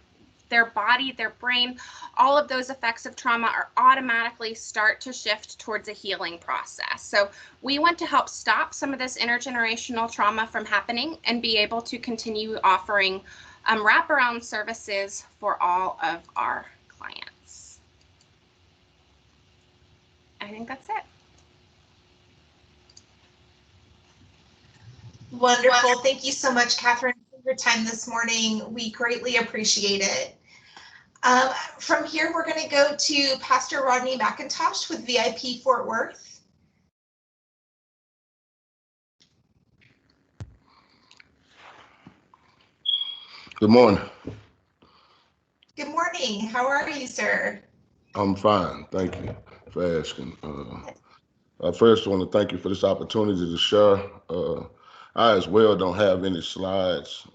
their body, their brain, all of those effects of trauma are automatically start to shift towards a healing process. So we want to help stop some of this intergenerational trauma from happening and be able to continue offering wraparound services for all of our clients. I think that's it.
Wonderful. Thank you so much, Catherine, for your time this morning. We greatly appreciate it. From here, we're going to go to Pastor Rodney McIntosh with VIP Fort Worth.
Good morning.
Good morning. How are you, sir?
I'm fine. Thank you for asking. I first want to thank you for this opportunity to share. I as well don't have any slides,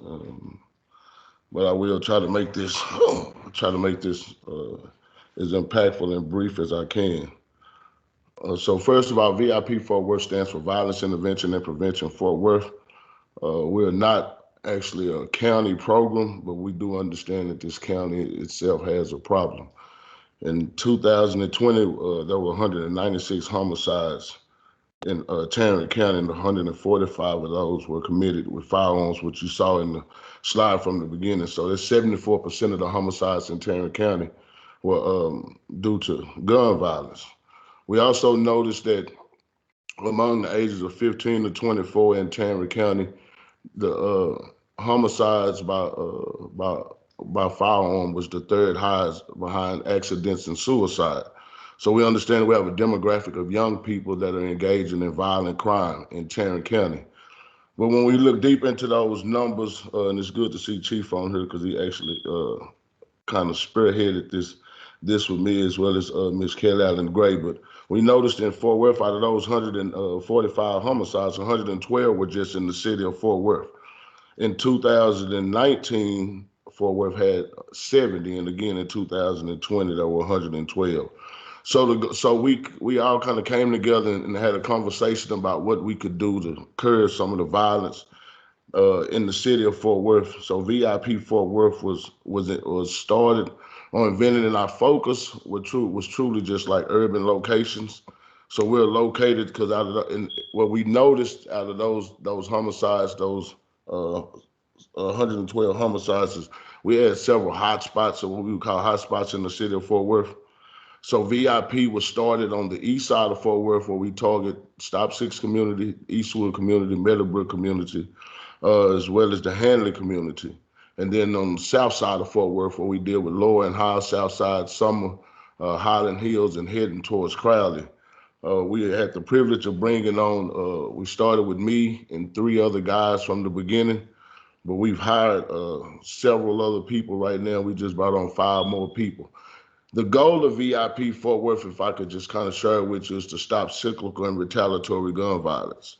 but I will try to make this as impactful and brief as I can. So first of all, VIP Fort Worth stands for Violence Intervention and Prevention Fort Worth. We're not actually a county program, but we do understand that this county itself has a problem. In 2020, there were 196 homicides in Tarrant County, and 145 of those were committed with firearms, which you saw in the slide from the beginning. So that's 74% of the homicides in Tarrant County were due to gun violence. We also noticed that among the ages of 15 to 24 in Tarrant County, the homicides by firearm was the third highest behind accidents and suicide. So we understand we have a demographic of young people that are engaging in violent crime in Tarrant County. But when we look deep into those numbers, and it's good to see Chief on here because he actually kind of spearheaded this with me, as well as Ms. Kelly Allen Gray. But we noticed in Fort Worth, out of those 145 homicides, 112 were just in the city of Fort Worth. In 2019, Fort Worth had 70, and again in 2020 there were 112. So we all kind of came together and had a conversation about what we could do to curb some of the violence in the city of Fort Worth. So VIP Fort Worth was started on inventing, and our focus was truly just like urban locations. So we're located because out of and what we noticed out of those homicides, those 112 homicides, is we had several hot spots, or what we would call hot spots in the city of Fort Worth. So VIP was started on the east side of Fort Worth, where we target Stop Six community, Eastwood community, Meadowbrook community, as well as the Hanley community. And then on the south side of Fort Worth, where we deal with Lower and High South Side, Summer, Highland Hills, and heading towards Crowley. We had the privilege of bringing on, we started with me and 3 other guys from the beginning, but we've hired several other people right now. We just brought on 5 more people. The goal of VIP Fort Worth, if I could just kind of share it with you, is to stop cyclical and retaliatory gun violence.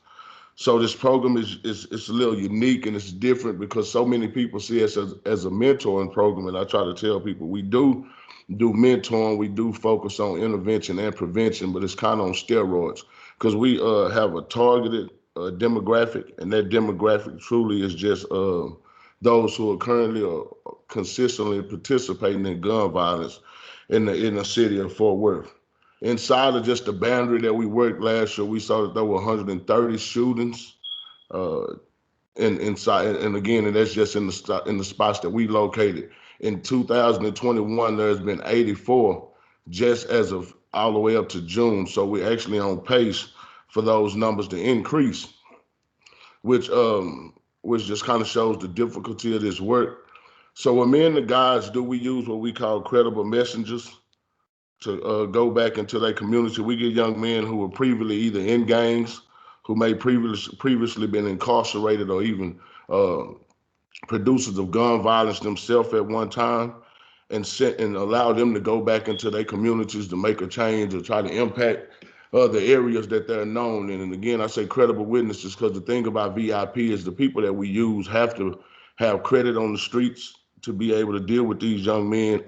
So this program is it's a little unique and it's different because so many people see us as a mentoring program, and I try to tell people we do mentoring, we do focus on intervention and prevention, but it's kind of on steroids because we have a targeted demographic, and that demographic truly is just those who are currently or consistently participating in gun violence in the city of Fort Worth. Inside of just the boundary that we worked last year, we saw that there were 130 shootings uh, inside, and again, and that's just in the spots that we located. In 2021, there's been 84 just as of all the way up to June. So we're actually on pace for those numbers to increase, which just kind of shows the difficulty of this work. So what me and the guys do, we use what we call credible messengers to go back into their community. We get young men who were previously either in gangs, who may previously been incarcerated, or even uh, producers of gun violence themselves at one time, and allow them to go back into their communities to make a change or try to impact the areas that they're known in. And again, I say credible witnesses because the thing about VIP is the people that we use have to have credit on the streets to be able to deal with these young men.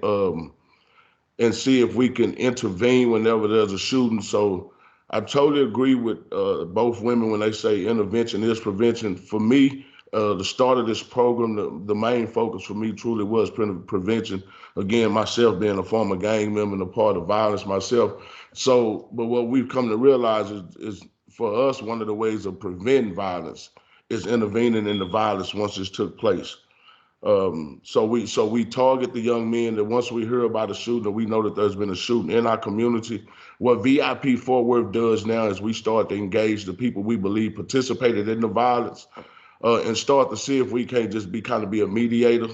And see if we can intervene whenever there's a shooting. So I totally agree with both women when they say intervention is prevention. For me, the start of this program, the main focus for me truly was prevention. Again, myself being a former gang member and a part of violence myself. So, but what we've come to realize is for us, one of the ways of preventing violence is intervening in the violence once it's took place. So we target the young men that once we hear about a shooting, or we know that there's been a shooting in our community. What VIP Fort Worth does now is we start to engage the people we believe participated in the violence, and start to see if we can't just be a mediator,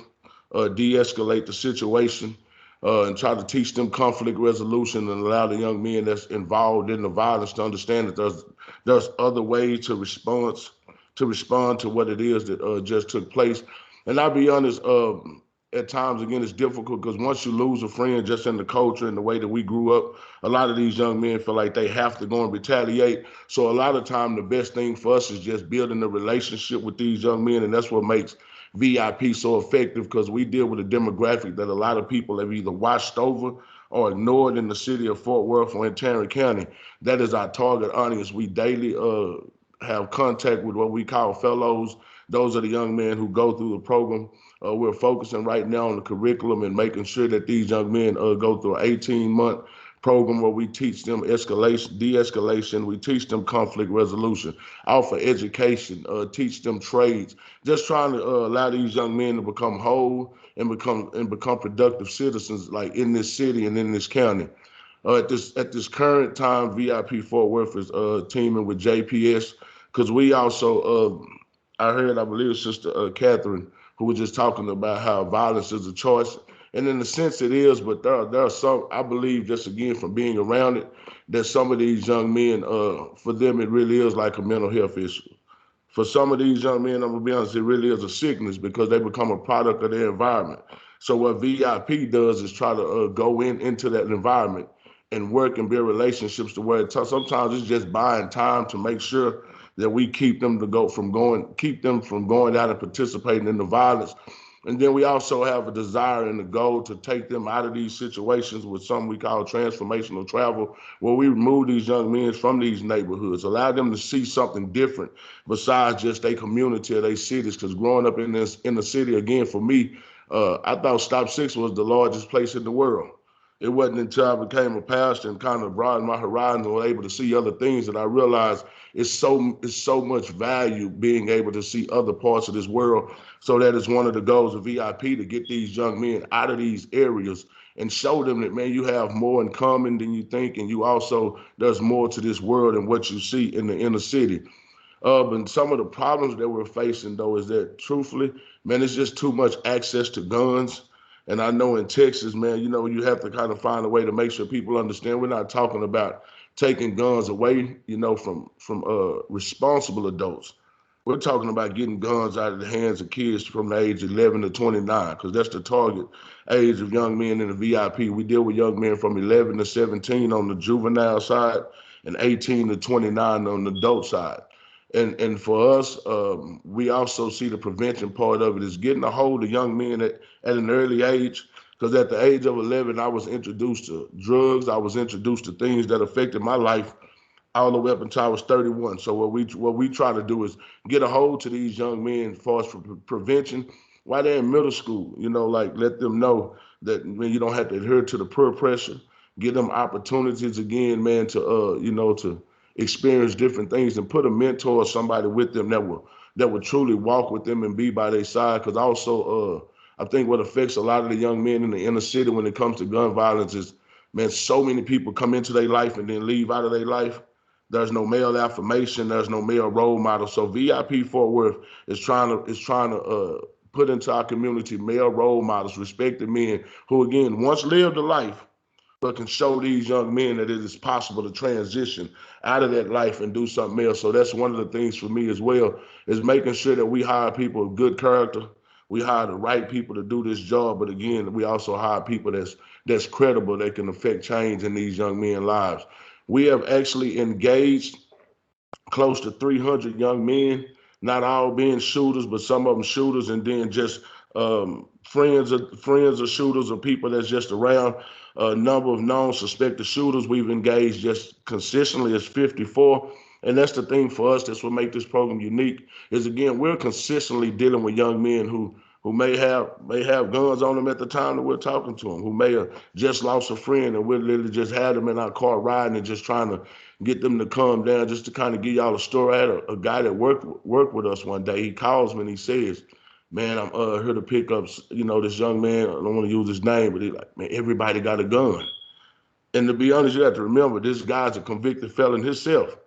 de-escalate the situation, and try to teach them conflict resolution and allow the young men that's involved in the violence to understand that there's other ways to respond to what it is that just took place. And I'll be honest, at times, again, it's difficult because once you lose a friend just in the culture and the way that we grew up, a lot of these young men feel like they have to go and retaliate. So a lot of time, the best thing for us is just building a relationship with these young men. And that's what makes VIP so effective, because we deal with a demographic that a lot of people have either watched over or ignored in the city of Fort Worth or in Tarrant County. That is our target audience. We daily have contact with what we call fellows. Those are the young men who go through the program. We're focusing right now on the curriculum and making sure that these young men go through an 18-month program where we teach them escalation, de-escalation. We teach them conflict resolution, offer education, teach them trades. Just trying to allow these young men to become whole and become productive citizens, like in this city and in this county. At this current time, VIP Fort Worth is teaming with JPS because we also. I believe Sister Catherine, who was just talking about how violence is a choice. And in a sense it is, but there are some, I believe, just again from being around it, that some of these young men, for them, it really is like a mental health issue. For some of these young men, I'm gonna be honest, it really is a sickness because they become a product of their environment. So what VIP does is try to go into that environment and work and build relationships to where sometimes it's just buying time to make sure that we keep them keep them from going out and participating in the violence. And then we also have a desire and a goal to take them out of these situations with something we call transformational travel, where we remove these young men from these neighborhoods, allow them to see something different besides just their community or their cities. Because growing up in the city, again, for me, I thought Stop Six was the largest place in the world. It wasn't until I became a pastor and kind of broadened my horizon and was able to see other things that I realized it's so much value being able to see other parts of this world. So that is one of the goals of VIP, to get these young men out of these areas and show them that, man, you have more in common than you think, and you also, there's more to this world than what you see in the inner city. And some of the problems that we're facing, though, is that truthfully, man, it's just too much access to guns. And I know in Texas, man, you know, you have to kind of find a way to make sure people understand we're not talking about taking guns away, you know, from responsible adults. We're talking about getting guns out of the hands of kids from the age 11 to 29, because that's the target age of young men in the VIP. We deal with young men from 11 to 17 on the juvenile side and 18 to 29 on the adult side. And for us, we also see the prevention part of it is getting a hold of young men at an early age. Because at the age of 11, I was introduced to drugs. I was introduced to things that affected my life all the way up until I was 31. So what we try to do is get a hold to these young men as far as for prevention while they're in middle school. You know, like let them know that, man, you don't have to adhere to the peer pressure. Give them opportunities again, man, to you know, to experience different things, and put a mentor or somebody with them that will truly walk with them and be by their side. Because also, I think what affects a lot of the young men in the inner city when it comes to gun violence is, man, so many people come into their life and then leave out of their life. There's no male affirmation. There's no male role model. So VIP Fort Worth is trying to put into our community male role models, respected men who, again, once lived a life, but can show these young men that it is possible to transition out of that life and do something else. So that's one of the things for me as well, is making sure that we hire people of good character. We hire the right people to do this job, but again, we also hire people that's credible, that can affect change in these young men's lives. We have actually engaged close to 300 young men, not all being shooters, but some of them shooters, and then just friends of shooters, or people that's just around. A number of known suspected shooters we've engaged just consistently is 54. And that's the thing for us, that's what makes this program unique, is again, we're consistently dealing with young men who may have guns on them at the time that we're talking to them, who may have just lost a friend, and we literally just had them in our car riding and just trying to get them to calm down. Just to kind of give y'all a story, I had a guy that worked with us one day. He calls me and he says, man, I'm here to pick up, you know, this young man. I don't want to use his name, but he's like, man, everybody got a gun. And to be honest, you have to remember, this guy's a convicted felon himself.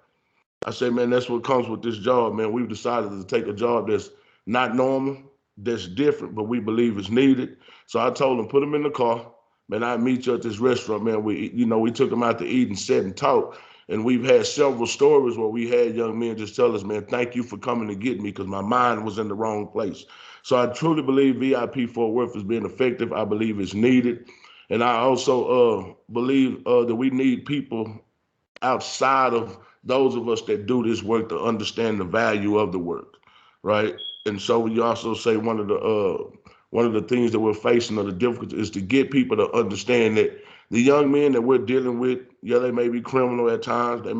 I say, man, that's what comes with this job, man. We've decided to take a job that's not normal, that's different, but we believe is needed. So I told him, put him in the car. Man, I meet you at this restaurant, man. We took him out to eat and sat and talk. And we've had several stories where we had young men just tell us, man, thank you for coming to get me, because my mind was in the wrong place. So I truly believe VIP Fort Worth is being effective. I believe it's needed. And I also believe that we need people outside of those of us that do this work to understand the value of the work, right? And so we also say one of the things that we're facing, or the difficulty, is to get people to understand that the young men that we're dealing with, yeah, they may be criminal at times, they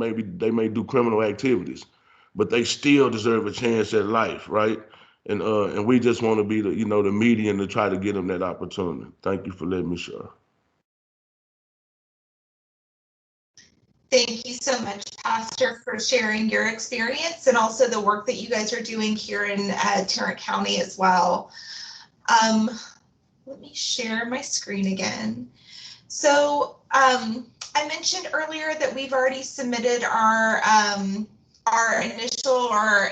may do criminal activities, but they still deserve a chance at life, right? And we just want to be the median to try to get them that opportunity. Thank you for letting me share.
Thank you so much, Pastor, for sharing your experience and also the work that you guys are doing here in Tarrant County as well. Let me share my screen again. So I mentioned earlier that we've already submitted our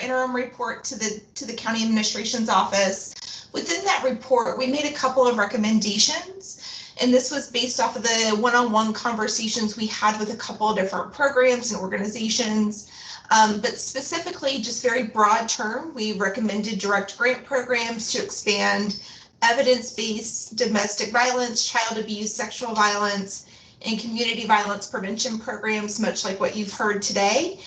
interim report to the county administration's office. Within that report, we made a couple of recommendations. And this was based off of the one-on-one conversations we had with a couple of different programs and organizations. But specifically, just very broad term, we recommended direct grant programs to expand evidence-based domestic violence, child abuse, sexual violence, and community violence prevention programs, much like what you've heard today.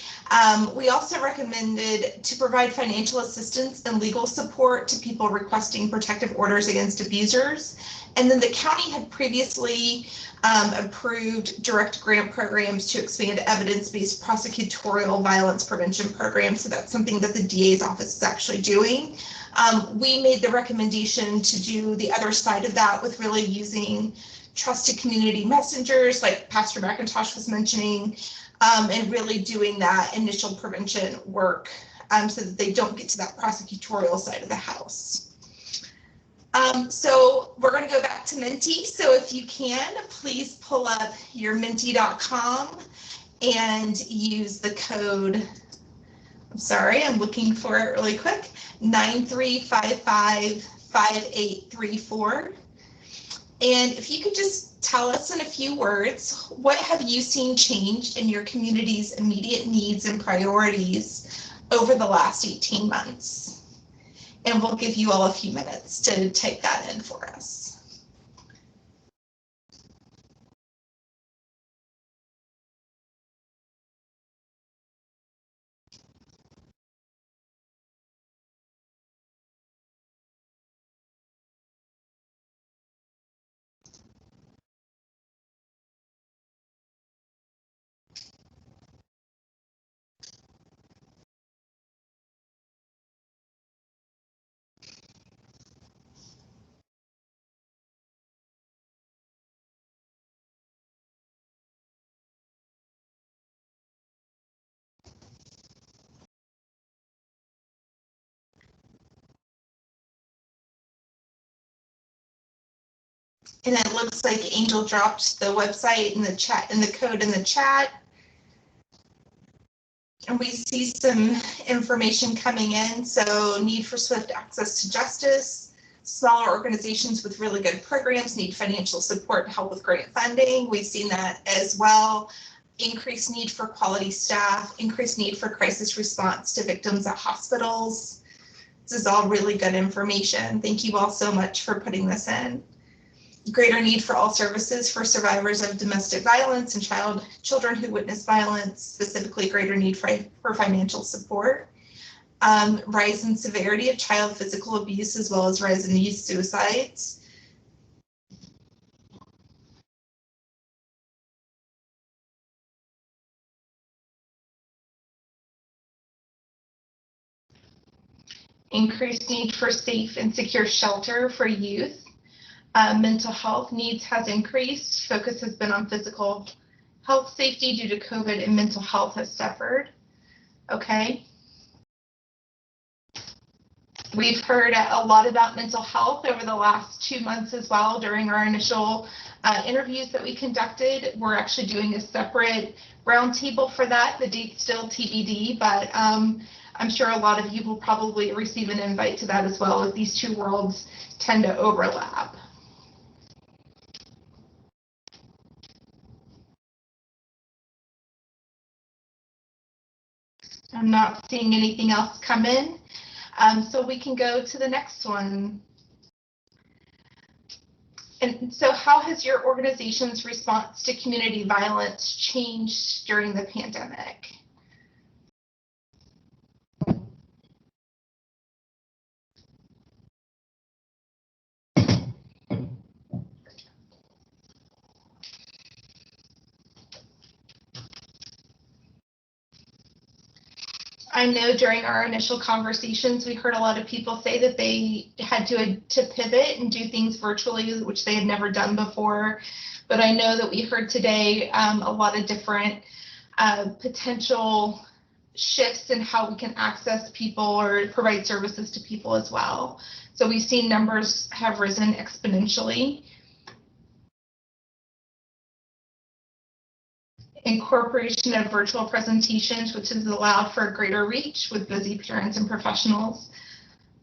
We also recommended to provide financial assistance and legal support to people requesting protective orders against abusers. And then the county had previously approved direct grant programs to expand evidence-based prosecutorial violence prevention programs. So that's something that the DA's office is actually doing. We made the recommendation to do the other side of that with really using trusted community messengers like Pastor McIntosh was mentioning, and really doing that initial prevention work so that they don't get to that prosecutorial side of the house. So we're going to go back to Minty. So if you can, please pull up your minty.com and use the code, I'm sorry, I'm looking for it really quick, 93555834. And if you could just tell us in a few words, what have you seen change in your community's immediate needs and priorities over the last 18 months? And we'll give you all a few minutes to type that in for us. And it looks like Angel dropped the website in the chat and the code in the chat. And we see some information coming in. So need for swift access to justice. Smaller organizations with really good programs need financial support and help with grant funding. We've seen that as well. Increased need for quality staff, increased need for crisis response to victims at hospitals. This is all really good information. Thank you all so much for putting this in. Greater need for all services for survivors of domestic violence and children who witness violence, specifically greater need for financial support. Rise in severity of child physical abuse, as well as rise in youth suicides. Increased need for safe and secure shelter for youth. Mental health needs has increased. Focus has been on physical health safety due to COVID, and mental health has suffered. Okay. We've heard a lot about mental health over the last 2 months as well during our initial interviews that we conducted. We're actually doing a separate roundtable for that. The date's still TBD, but I'm sure a lot of you will probably receive an invite to that as well, as these two worlds tend to overlap. I'm not seeing anything else come in, so we can go to the next one. And so how has your organization's response to community violence changed during the pandemic? I know during our initial conversations, we heard a lot of people say that they had to pivot and do things virtually, which they had never done before. But I know that we heard today a lot of different potential shifts in how we can access people or provide services to people as well. So we've seen numbers have risen exponentially. Incorporation of virtual presentations, which has allowed for greater reach with busy parents and professionals.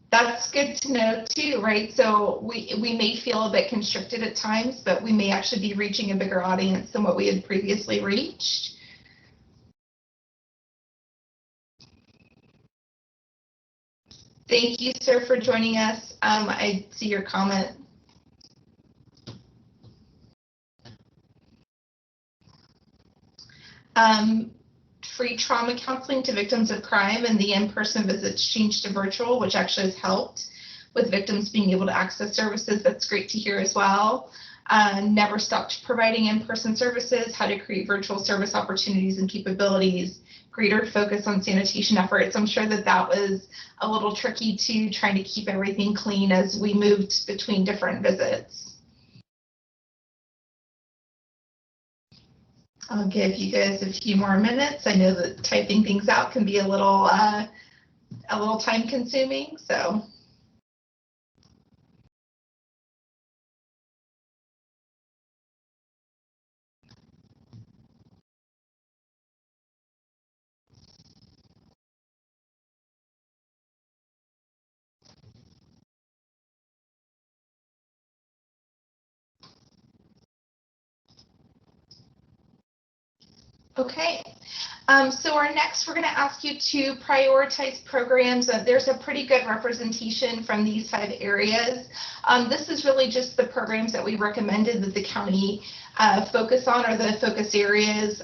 That's good to know too, right? So we may feel a bit constricted at times, but we may actually be reaching a bigger audience than what we had previously reached. Thank you, sir, for joining us. I see your comment. Free trauma counseling to victims of crime, and the in-person visits changed to virtual, which actually has helped with victims being able to access services. That's great to hear as well. never stopped providing in-person services, how to create virtual service opportunities and capabilities, greater focus on sanitation efforts. I'm sure that that was a little tricky too, trying to keep everything clean as we moved between different visits. I'll give you guys a few more minutes. I know that typing things out can be a little time consuming, so. Okay, so we're going to ask you to prioritize programs. There's a pretty good representation from these 5 areas. This is really just the programs that we recommended that the county focus on, or the focus areas,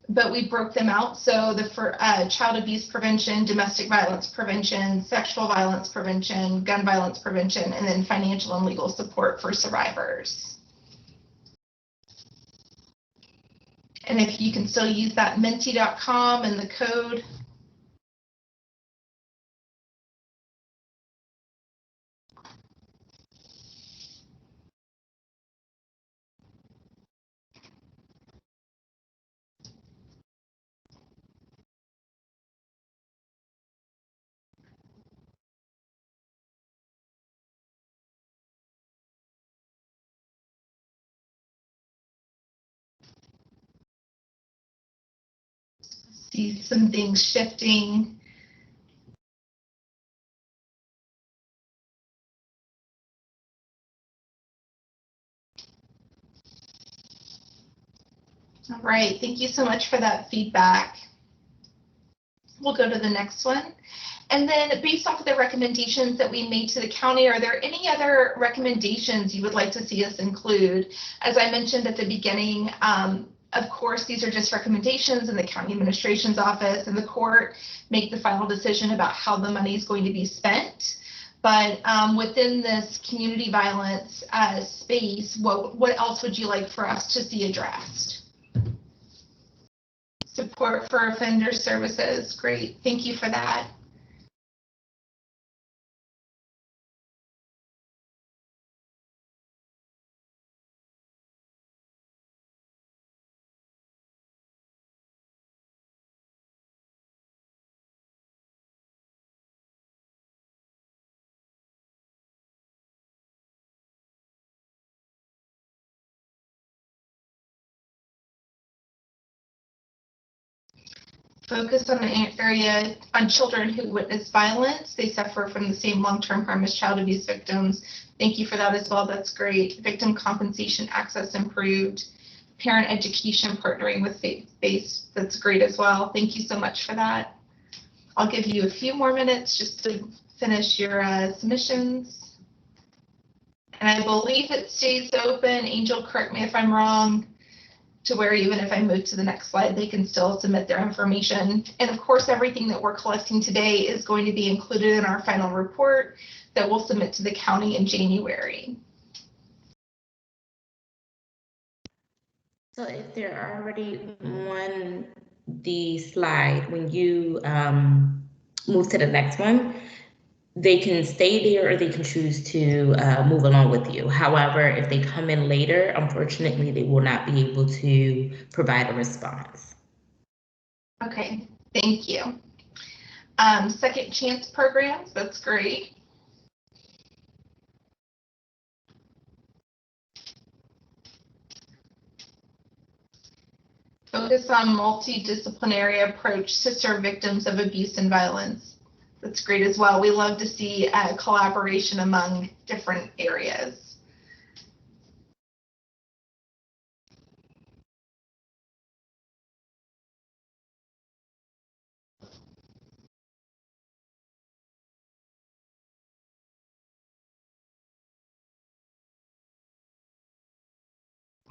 but we broke them out. So for child abuse prevention, domestic violence prevention, sexual violence prevention, gun violence prevention, and then financial and legal support for survivors. And if you can still use that menti.com and the code. See some things shifting. All right, thank you so much for that feedback. We'll go to the next one. And then based off of the recommendations that we made to the county, are there any other recommendations you would like to see us include? As I mentioned at the beginning, of course, these are just recommendations, and the county administration's office and the court make the final decision about how the money is going to be spent. But within this community violence space, what else would you like for us to see addressed? Support for offender services. Great. Thank you for that. Focus on an area on children who witness violence. They suffer from the same long-term harm as child abuse victims. Thank you for that as well. That's great. Victim compensation access improved. Parent education partnering with faith-based. That's great as well. Thank you so much for that. I'll give you a few more minutes just to finish your submissions. And I believe it stays open. Angel, correct me if I'm wrong, to where even if I move to the next slide, they can still submit their information. And of course, everything that we're collecting today is going to be included in our final report that we'll submit to the county in January.
So if they're already on the slide, when you move to the next one, they can stay there or they can choose to move along with you. However, if they come in later, unfortunately, they will not be able to provide a response.
Okay, thank you. Second chance programs, that's great. Focus on multidisciplinary approach to serve victims of abuse and violence. That's great as well. We love to see collaboration among different areas.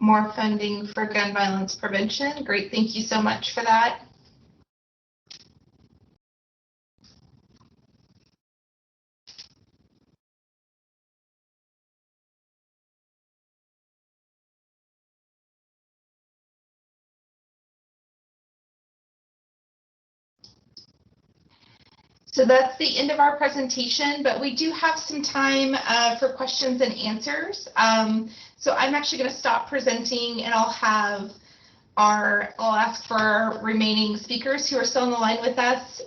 More funding for gun violence prevention. Great, thank you so much for that. So that's the end of our presentation, but we do have some time for questions and answers. So I'm actually going to stop presenting, and I'll ask for our remaining speakers who are still on the line with us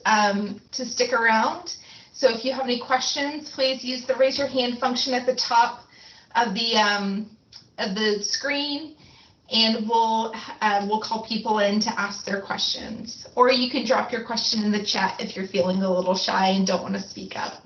to stick around. So if you have any questions, please use the raise your hand function at the top of the screen, and we'll call people in to ask their questions. Or you can drop your question in the chat if you're feeling a little shy and don't want to speak up.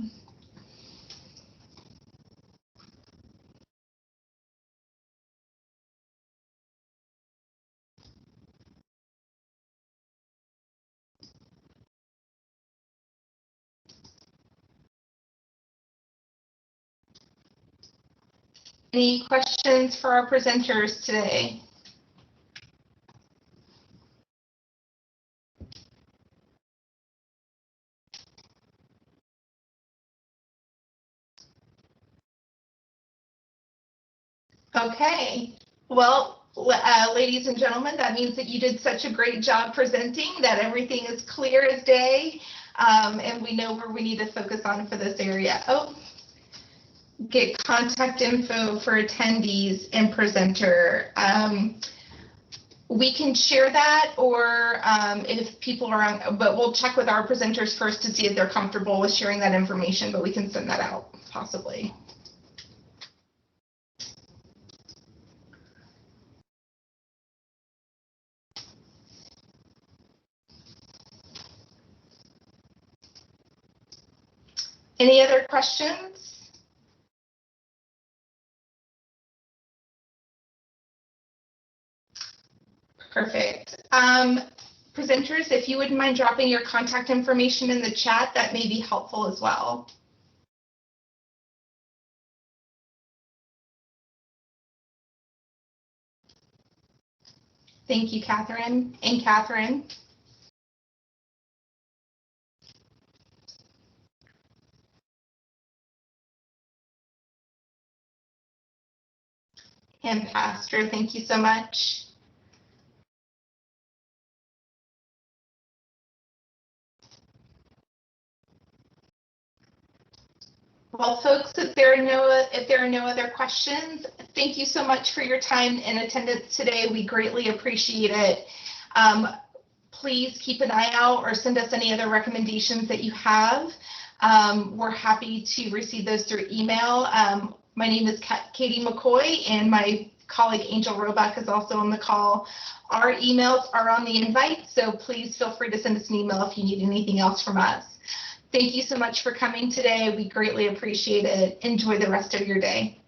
Any questions for our presenters today? Okay, well, ladies and gentlemen, that means that you did such a great job presenting that everything is clear as day, and we know where we need to focus on for this area. Oh, get contact info for attendees and presenter. We can share that, or if people are on, but we'll check with our presenters first to see if they're comfortable with sharing that information, but we can send that out possibly. Any other questions? Perfect. Presenters, if you wouldn't mind dropping your contact information in the chat, that may be helpful as well. Thank you, Catherine and Catherine. And Pastor, thank you so much. Well, folks, if there are no other questions, thank you so much for your time and attendance today. We greatly appreciate it. Please keep an eye out or send us any other recommendations that you have. We're happy to receive those through email. My name is Katie McCoy, and my colleague Angel Roebuck is also on the call. Our emails are on the invite, so please feel free to send us an email if you need anything else from us. Thank you so much for coming today. We greatly appreciate it. Enjoy the rest of your day.